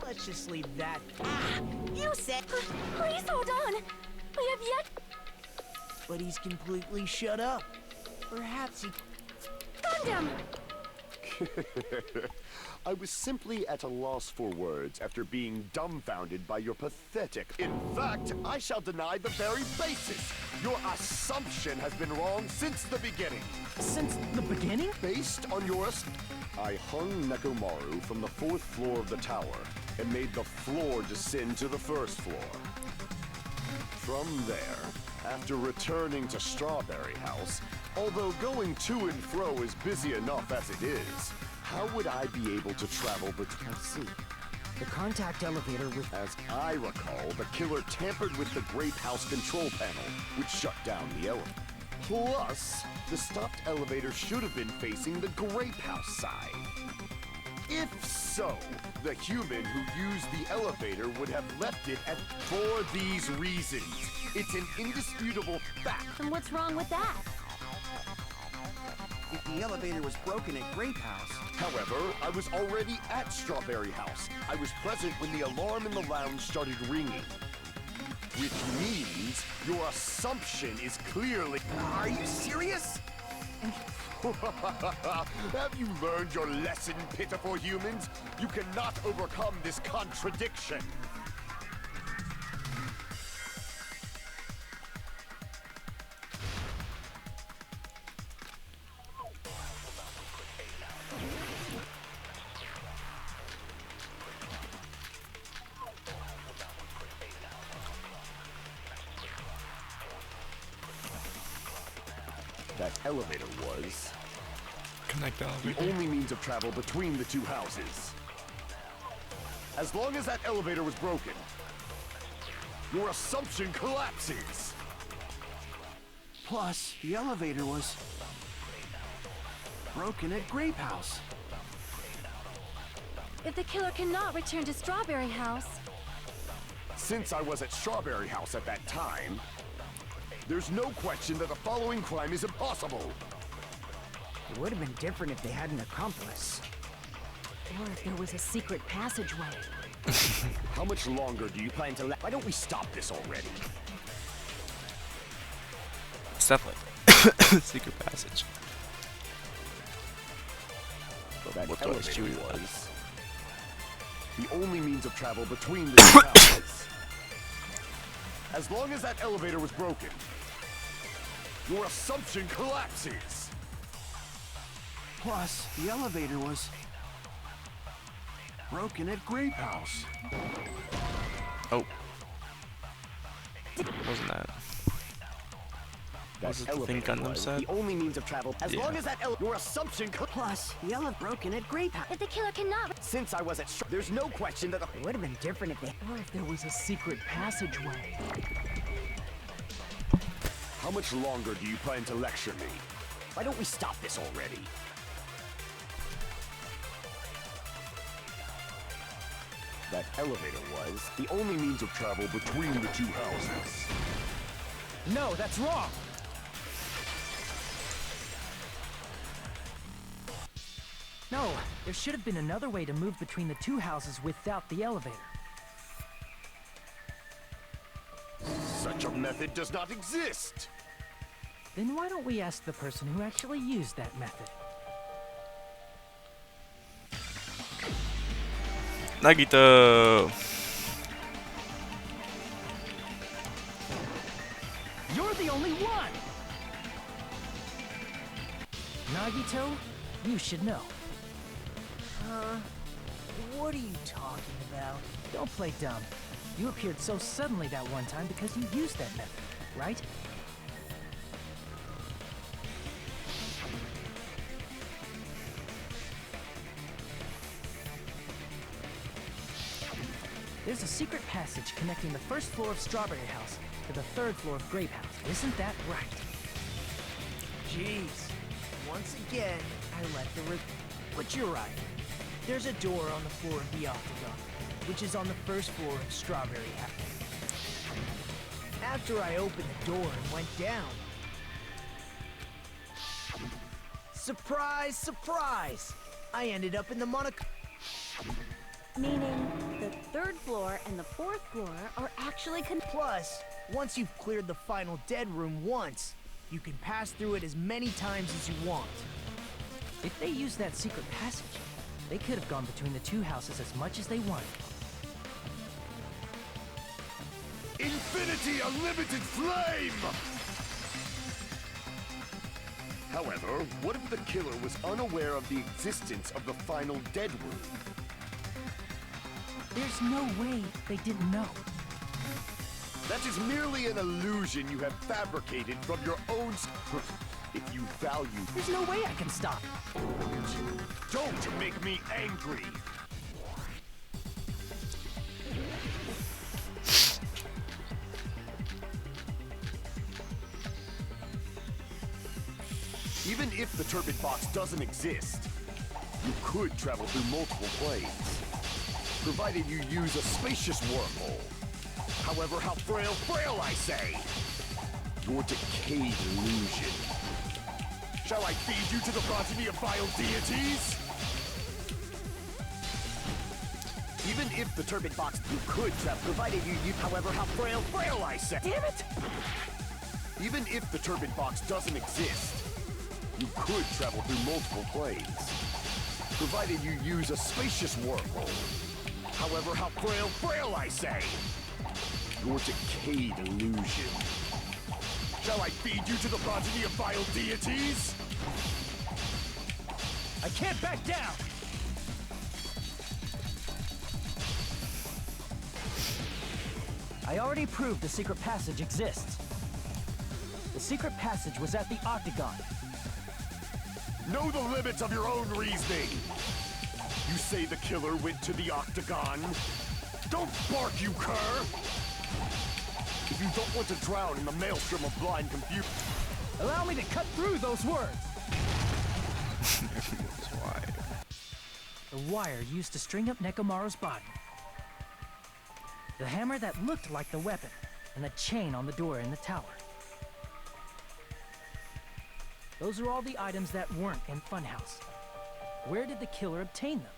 let's just leave that. You said... Please hold on. We have yet... But he's completely shut up. Perhaps he... Gundam! I was simply at a loss for words after being dumbfounded by your pathetic... In fact, I shall deny the very basis. Your assumption has been wrong since the beginning. Since the beginning? Based on your... I hung Nekomaru from the 4th floor of the tower and made the floor descend to the 1st floor. From there, after returning to Strawberry House, although going to and fro is busy enough as it is, how would I be able to travel between... I see. The contact elevator with... As I recall, the killer tampered with the Grape House control panel, which shut down the elevator. Plus, the stopped elevator should have been facing the Grape House side. If so, the human who used the elevator would have left it at... For these reasons, it's an indisputable fact. And what's wrong with that? If the elevator was broken at Grape House... However, I was already at Strawberry House. I was present when the alarm in the lounge started ringing. Which means your assumption is clearly... Are you serious? Have you learned your lesson, pitiful humans? You cannot overcome this contradiction. That elevator was... Connect the elevator. The only means of travel between the 2 houses. As long as that elevator was broken, your assumption collapses. Plus, the elevator was... broken at Grape House. If the killer cannot return to Strawberry House... Since I was at Strawberry House at that time, there's no question that the following crime is impossible. It would have been different if they had an accomplice. Or if there was a secret passageway. How much longer do you plan to let... Why don't we stop this already? It's definitely secret passage. Well, that What do I elevator do? was the only means of travel between the 2 houses. As long as that elevator was broken, your assumption collapses. Plus, the elevator was... broken at Grape House. Oh. Wasn't that? That Was it the thing elevator Gundam was said? the only means of travel. As long as that your assumption... Plus, the elevator broken at Grape House. If the killer cannot... Since I was at... There's no question that... It would have been different if they... Or if there was a secret passageway. How much longer do you plan to lecture me? Why don't we stop this already? that elevator was the only means of travel between the two houses. No, that's wrong! No, there should have been another way to move between the two houses without the elevator. Such a method does not exist! Then why don't we ask the person who actually used that method? Nagito! You're the only one! Nagito, you should know. What are you talking about? Don't play dumb. You appeared so suddenly that one time because you used that method, right? There's a secret passage connecting the first floor of Strawberry House to the third floor of Grape House. Isn't that right? Jeez. Once again, I let the But you're right. There's a door on the floor of the Octagon, which is on the first floor of Strawberry House. After I opened the door and went down... Surprise, surprise! I ended up in the monokuma. Meaning, the third floor and the fourth floor are actually Plus, once you've cleared the final dead room once, you can pass through it as many times as you want. If they used that secret passage, they could have gone between the two houses as much as they wanted. Infinity Unlimited Flame! However, what if the killer was unaware of the existence of the final dead room? There's no way they didn't know. That is merely an illusion you have fabricated from your own... If you value... There's no way I can stop. Don't make me angry! Even if the turbid box doesn't exist, you could travel through multiple planes, provided you use a spacious wormhole. However, how frail I say! Your decayed illusion. Shall I feed you to the progeny of vile deities? Even if the turbid box you could travel, provided you use, however, how frail I say! Damn it! Even if the turbid box doesn't exist, you could travel through multiple planes, provided you use a spacious wormhole. However, how frail I say! Your decayed illusion. Shall I feed you to the progeny of vile deities? I can't back down! I already proved the secret passage exists. The secret passage was at the Octagon. Know the limits of your own reasoning! You say the killer went to the Octagon? Don't bark, you cur! If you don't want to drown in the maelstrom of blind confusion... Allow me to cut through those words! The wire used to string up Nekomaru's body. The hammer that looked like the weapon, and the chain on the door in the tower. Those are all the items that weren't in Funhouse. Where did the killer obtain them?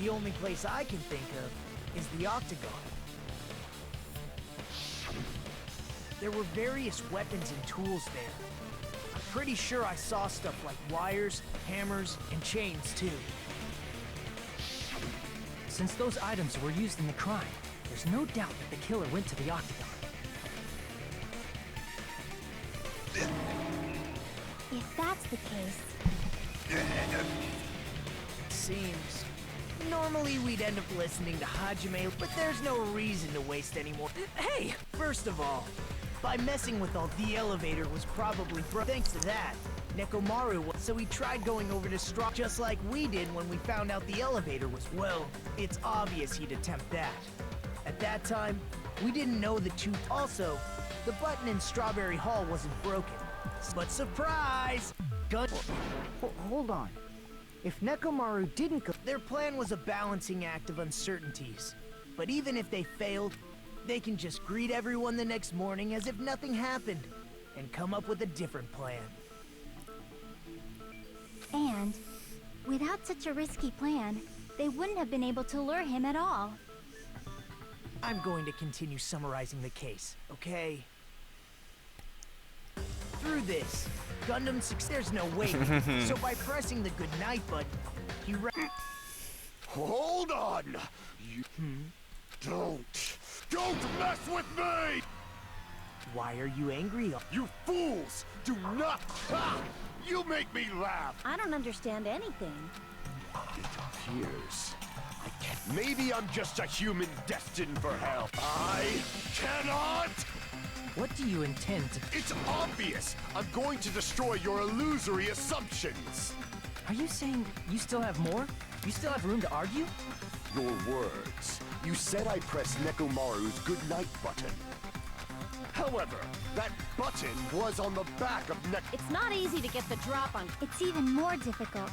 The only place I can think of is the Octagon. There were various weapons and tools there. I'm pretty sure I saw stuff like wires, hammers, and chains too. Since those items were used in the crime, there's no doubt that the killer went to the Octagon. If that's the case... Seems. Normally we'd end up listening to Hajime, but there's no reason to waste any more. Hey! First of all, by messing with all the elevator was probably thanks to that. Nekomaru was, so he tried going over to Straw just like we did when we found out the elevator was. Well, it's obvious he'd attempt that. At that time, we didn't know the two. Also, the button in Strawberry Hall wasn't broken. But surprise! Gun. Hold on. If Nekomaru didn't go... Their plan was a balancing act of uncertainties. But even if they failed, they can just greet everyone the next morning as if nothing happened, and come up with a different plan. And, without such a risky plan, they wouldn't have been able to lure him at all. I'm going to continue summarizing the case, okay? Through this, Gundam there's no way. So by pressing the goodnight button, he Hold on! You... Don't mess with me! Why are you angry? You fools! Do not... Ah! You make me laugh! I don't understand anything. It appears... Maybe I'm just a human destined for hell. I cannot! What do you intend to... It's obvious! I'm going to destroy your illusory assumptions! Are you saying you still have more? You still have room to argue? Your words. You said I pressed Nekomaru's goodnight button. However, that button was on the back of It's not easy to get the drop on. It's even more difficult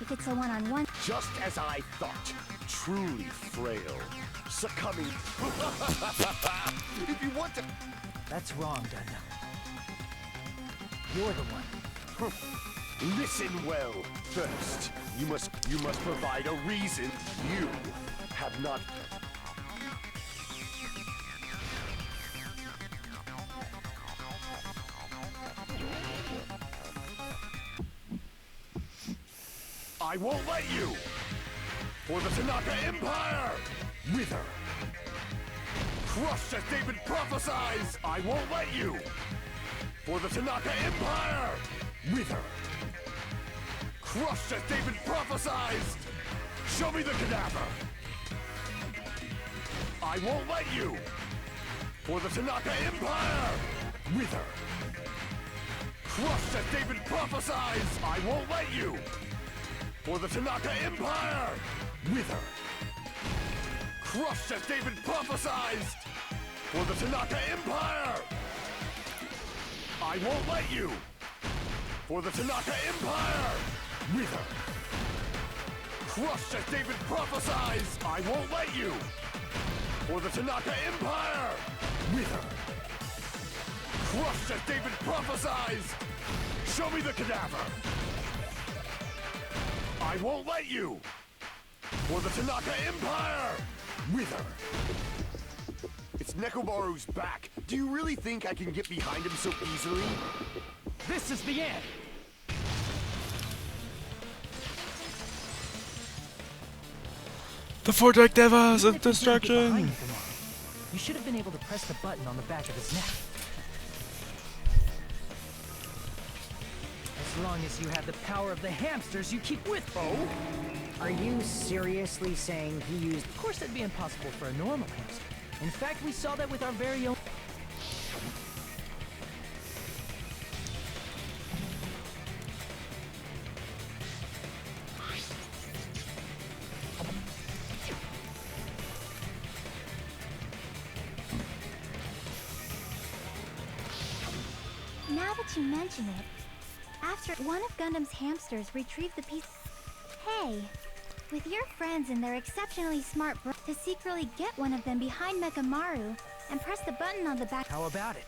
if it's a one-on-one. Just as I thought. Truly frail. Succumbing. If you want to... That's wrong, Gundam. You're the one. Listen well. First, you must provide a reason. You have not... I won't let you! For the Tanaka Empire! Wither! Crushed as David prophesies! I won't let you! For the Tanaka Empire! Wither! Crushed as David prophesies! Show me the cadaver! I won't let you! For the Tanaka Empire! Wither! Crushed as David prophesies! I won't let you! For the Tanaka Empire! Wither! Crushed as David prophesied! For the Tanaka Empire! I won't let you! For the Tanaka Empire! Wither! Crushed as David prophesied! I won't let you! For the Tanaka Empire! Wither! Crushed as David prophesied! Show me the cadaver! I won't let you! For the Tanaka Empire! Wither! It's Nekomaru's back. Do you really think I can get behind him so easily? This is the end! The four dark devas of Even if you can't get behind destruction! Nekomaru, you should have been able to press the button on the back of his neck. As long as you have the power of the hamsters you keep with you. Oh? Are you seriously saying he used... Of course that'd be impossible for a normal hamster. In fact, we saw that with our very own... Now that you mention it, after one of Gundam's hamsters retrieved the piece... Hey, with your friends and their exceptionally smart to secretly get one of them behind Nekomaru and press the button on the back... How about it?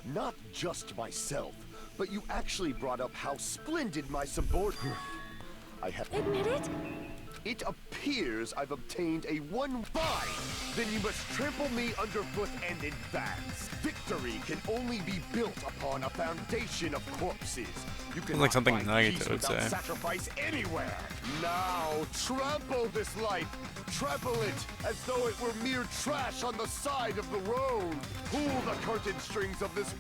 Not just myself, but you actually brought up how splendid my subordinate... I have... Admit it? It appears I've obtained a 1-5. Then you must trample me underfoot and advance. Victory can only be built upon a foundation of corpses. You can Like something find Nagito peace would without say. sacrifice anywhere. Now trample this life. Trample it as though it were mere trash on the side of the road. Pull the curtain strings of this.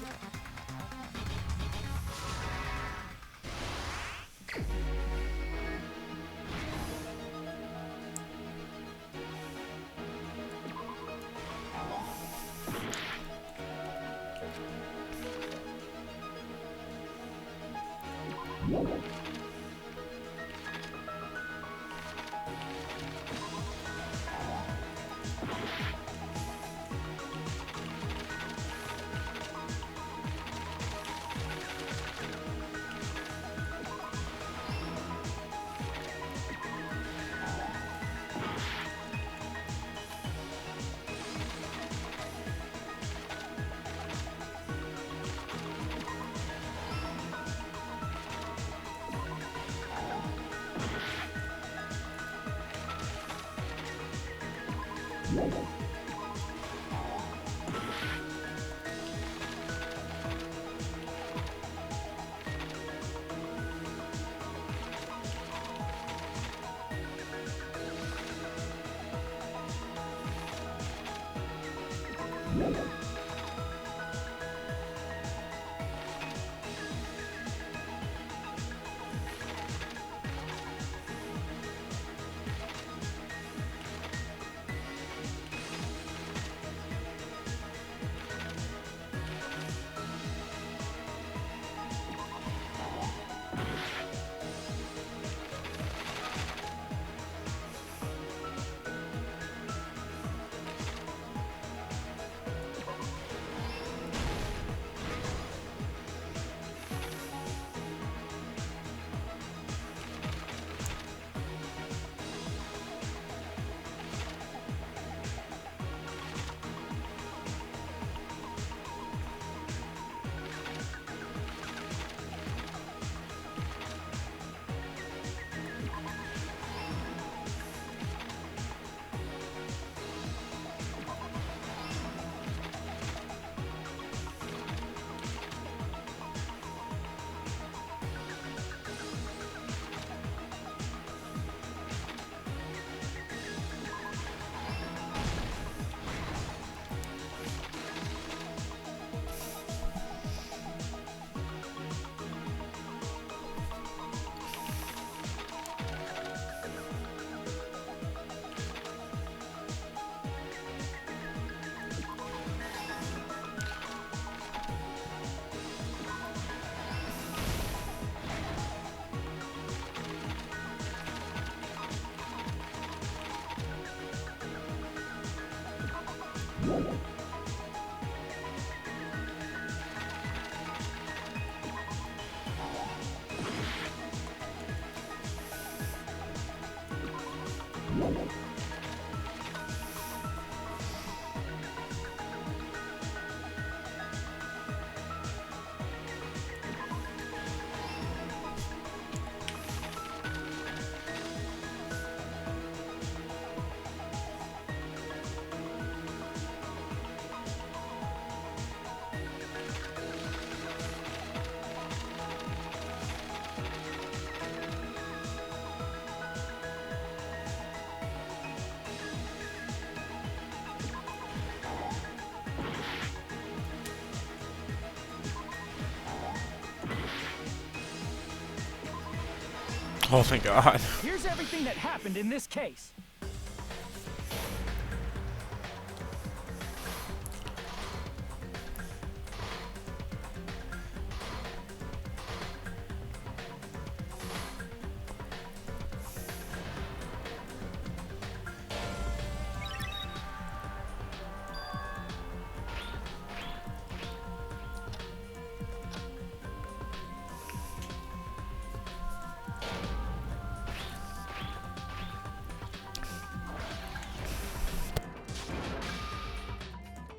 Oh my god. Here's everything that happened in this case.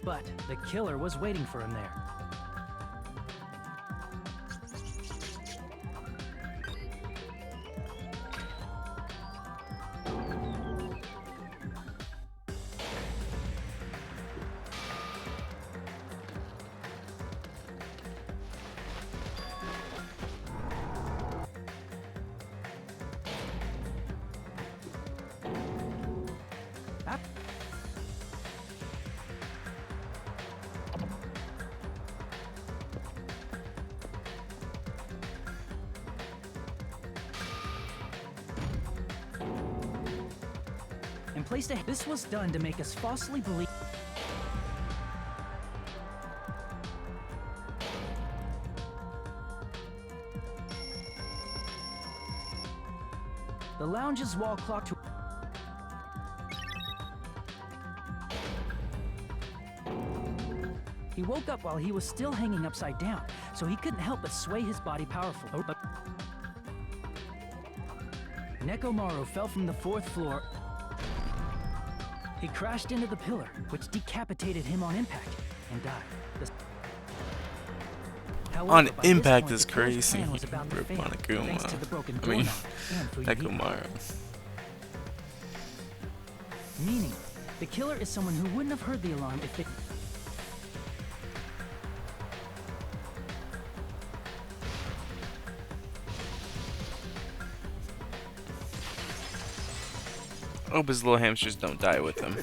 But the killer was waiting for him there. And placed a... This was done to make us falsely believe... The lounge's wall clock to... He woke up while he was still hanging upside down, so he couldn't help but sway his body powerfully. Nekomaru fell from the 4th floor. He crashed into the pillar, which decapitated him on impact, and died. However, On by this impact point, is the killer's crazy. plan was about to Rip fail, monokuma. thanks to the broken I mean, doorknob and Fuyuhiko. Nekomaru. Meaning, The killer is someone who wouldn't have heard the alarm if it... I hope his little hamsters don't die with him.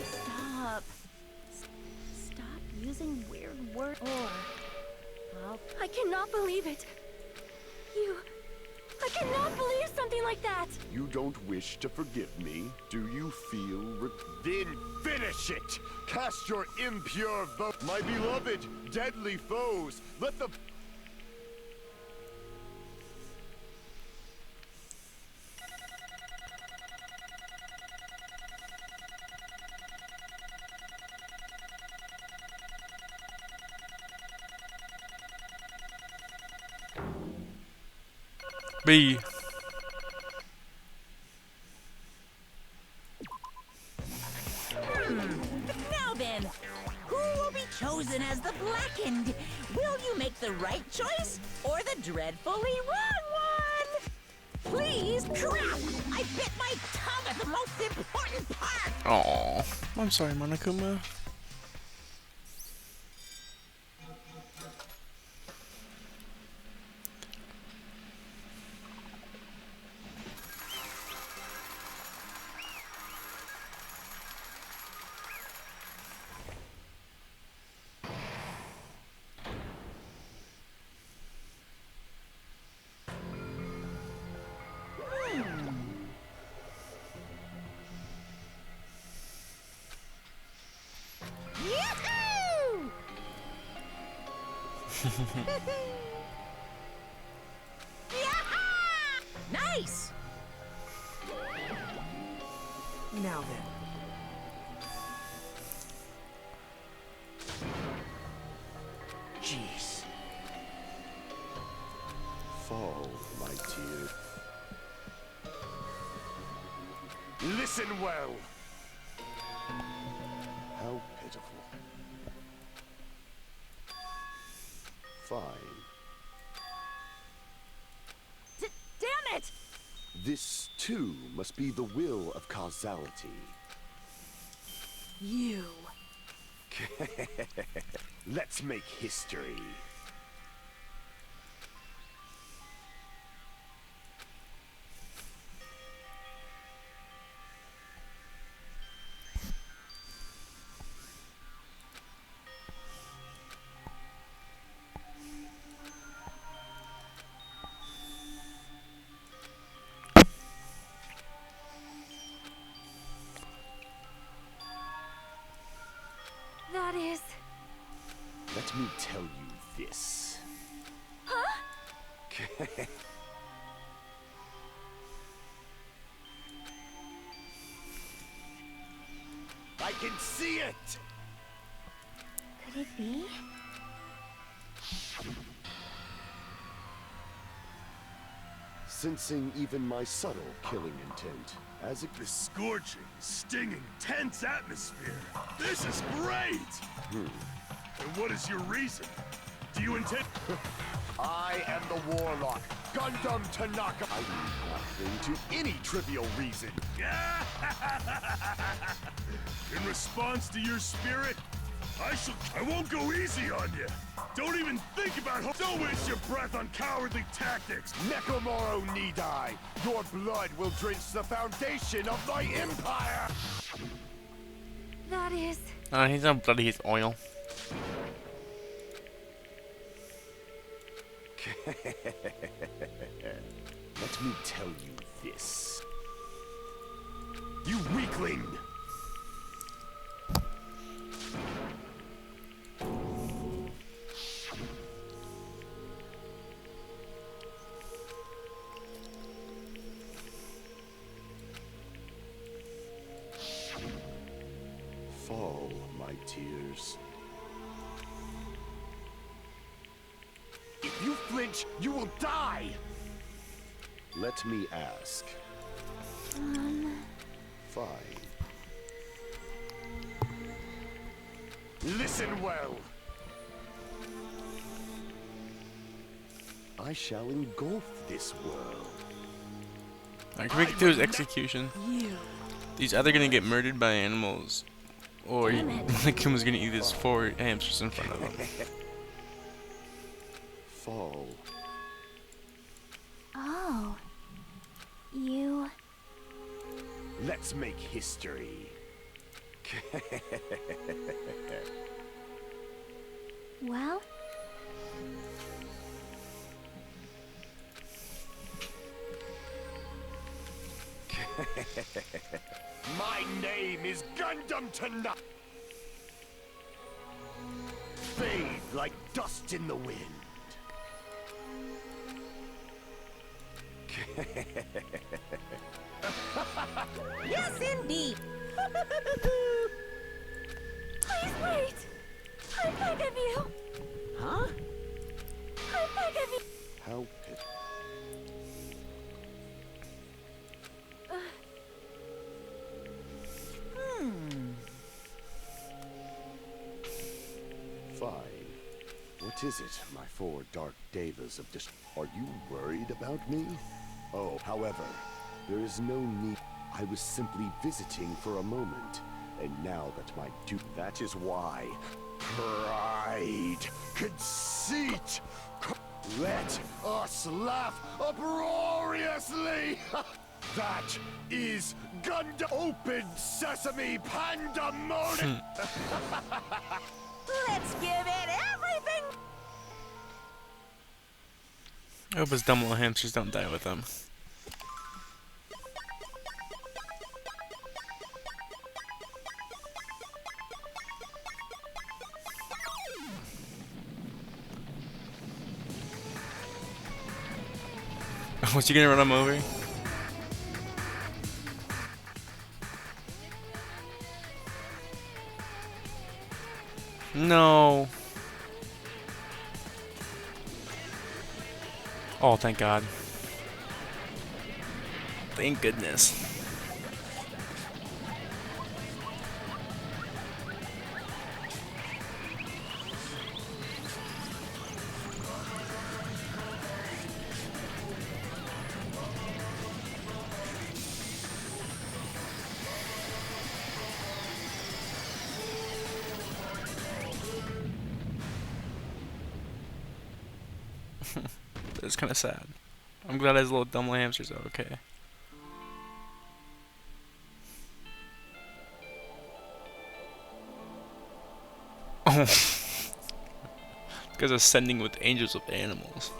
Stop. Stop using weird words. Well, I cannot believe it. I cannot believe something like that. You don't wish to forgive me? Do you feel Then finish it! Cast your impure vote! My beloved, deadly foes! Let the... B. Now then, who will be chosen as the Blackened? Will you make the right choice or the dreadfully wrong one? Please, crap! I bit my tongue at the most important part! Aw, I'm sorry, Monokuma. Yahoo! Yaha! Nice! Now then. Jeez. Fall, my dear. Listen well! How pitiful. Fine. damn it! This, too, must be the will of causality. You. Let's make history. That is... Let me tell you this. Huh? I can see it! Could it be? Sensing even my subtle killing intent, as it... The scorching, stinging, tense atmosphere. This is great! And what is your reason? Do you intend... I am the Warlock, Gundam Tanaka. I need nothing to any trivial reason. In response to your spirit, I won't go easy on you. Don't even think about Don't waste your breath on cowardly tactics. Nekomoro need I. Your blood will drench the foundation of my empire. That is... He's not bloody, he's oil. Let me tell you this. You weakling! Fall, my tears. If you flinch, you will die! Let me ask. Fine. Listen well! I shall engulf this world. Alright, can we get through his execution? He's either gonna get murdered by animals, or Monokuma gonna eat his 4 hamsters in front of him. Fall. Oh. You... Let's make history. Well? My name is Gundam tonight. Fade like dust in the wind. Yes, indeed. Please wait! I beg of you! Huh? I beg of you! How pit. Fine. What is it, my 4 dark devas of Are you worried about me? Oh, however, there is no need. I was simply visiting for a moment. And now that my that is why. Pride, conceit. Let us laugh uproariously. That is Gundam. Open sesame pandemonium. Let's give it everything. I hope his dumb little hamsters don't die with him. Was he gonna run him over? No. Oh, thank God. Thank goodness. It's kind of sad. I'm glad his little dumb little hamsters are okay. Oh. This guy's ascending with angels of animals.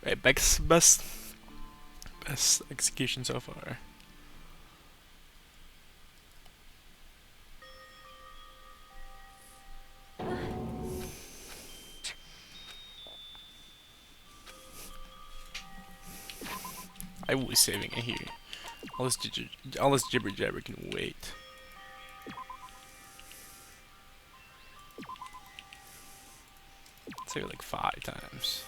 Right, best execution so far. I will be saving it here. All this jibber jabber can wait. Save it like 5 times.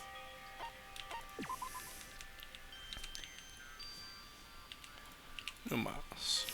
No mouse.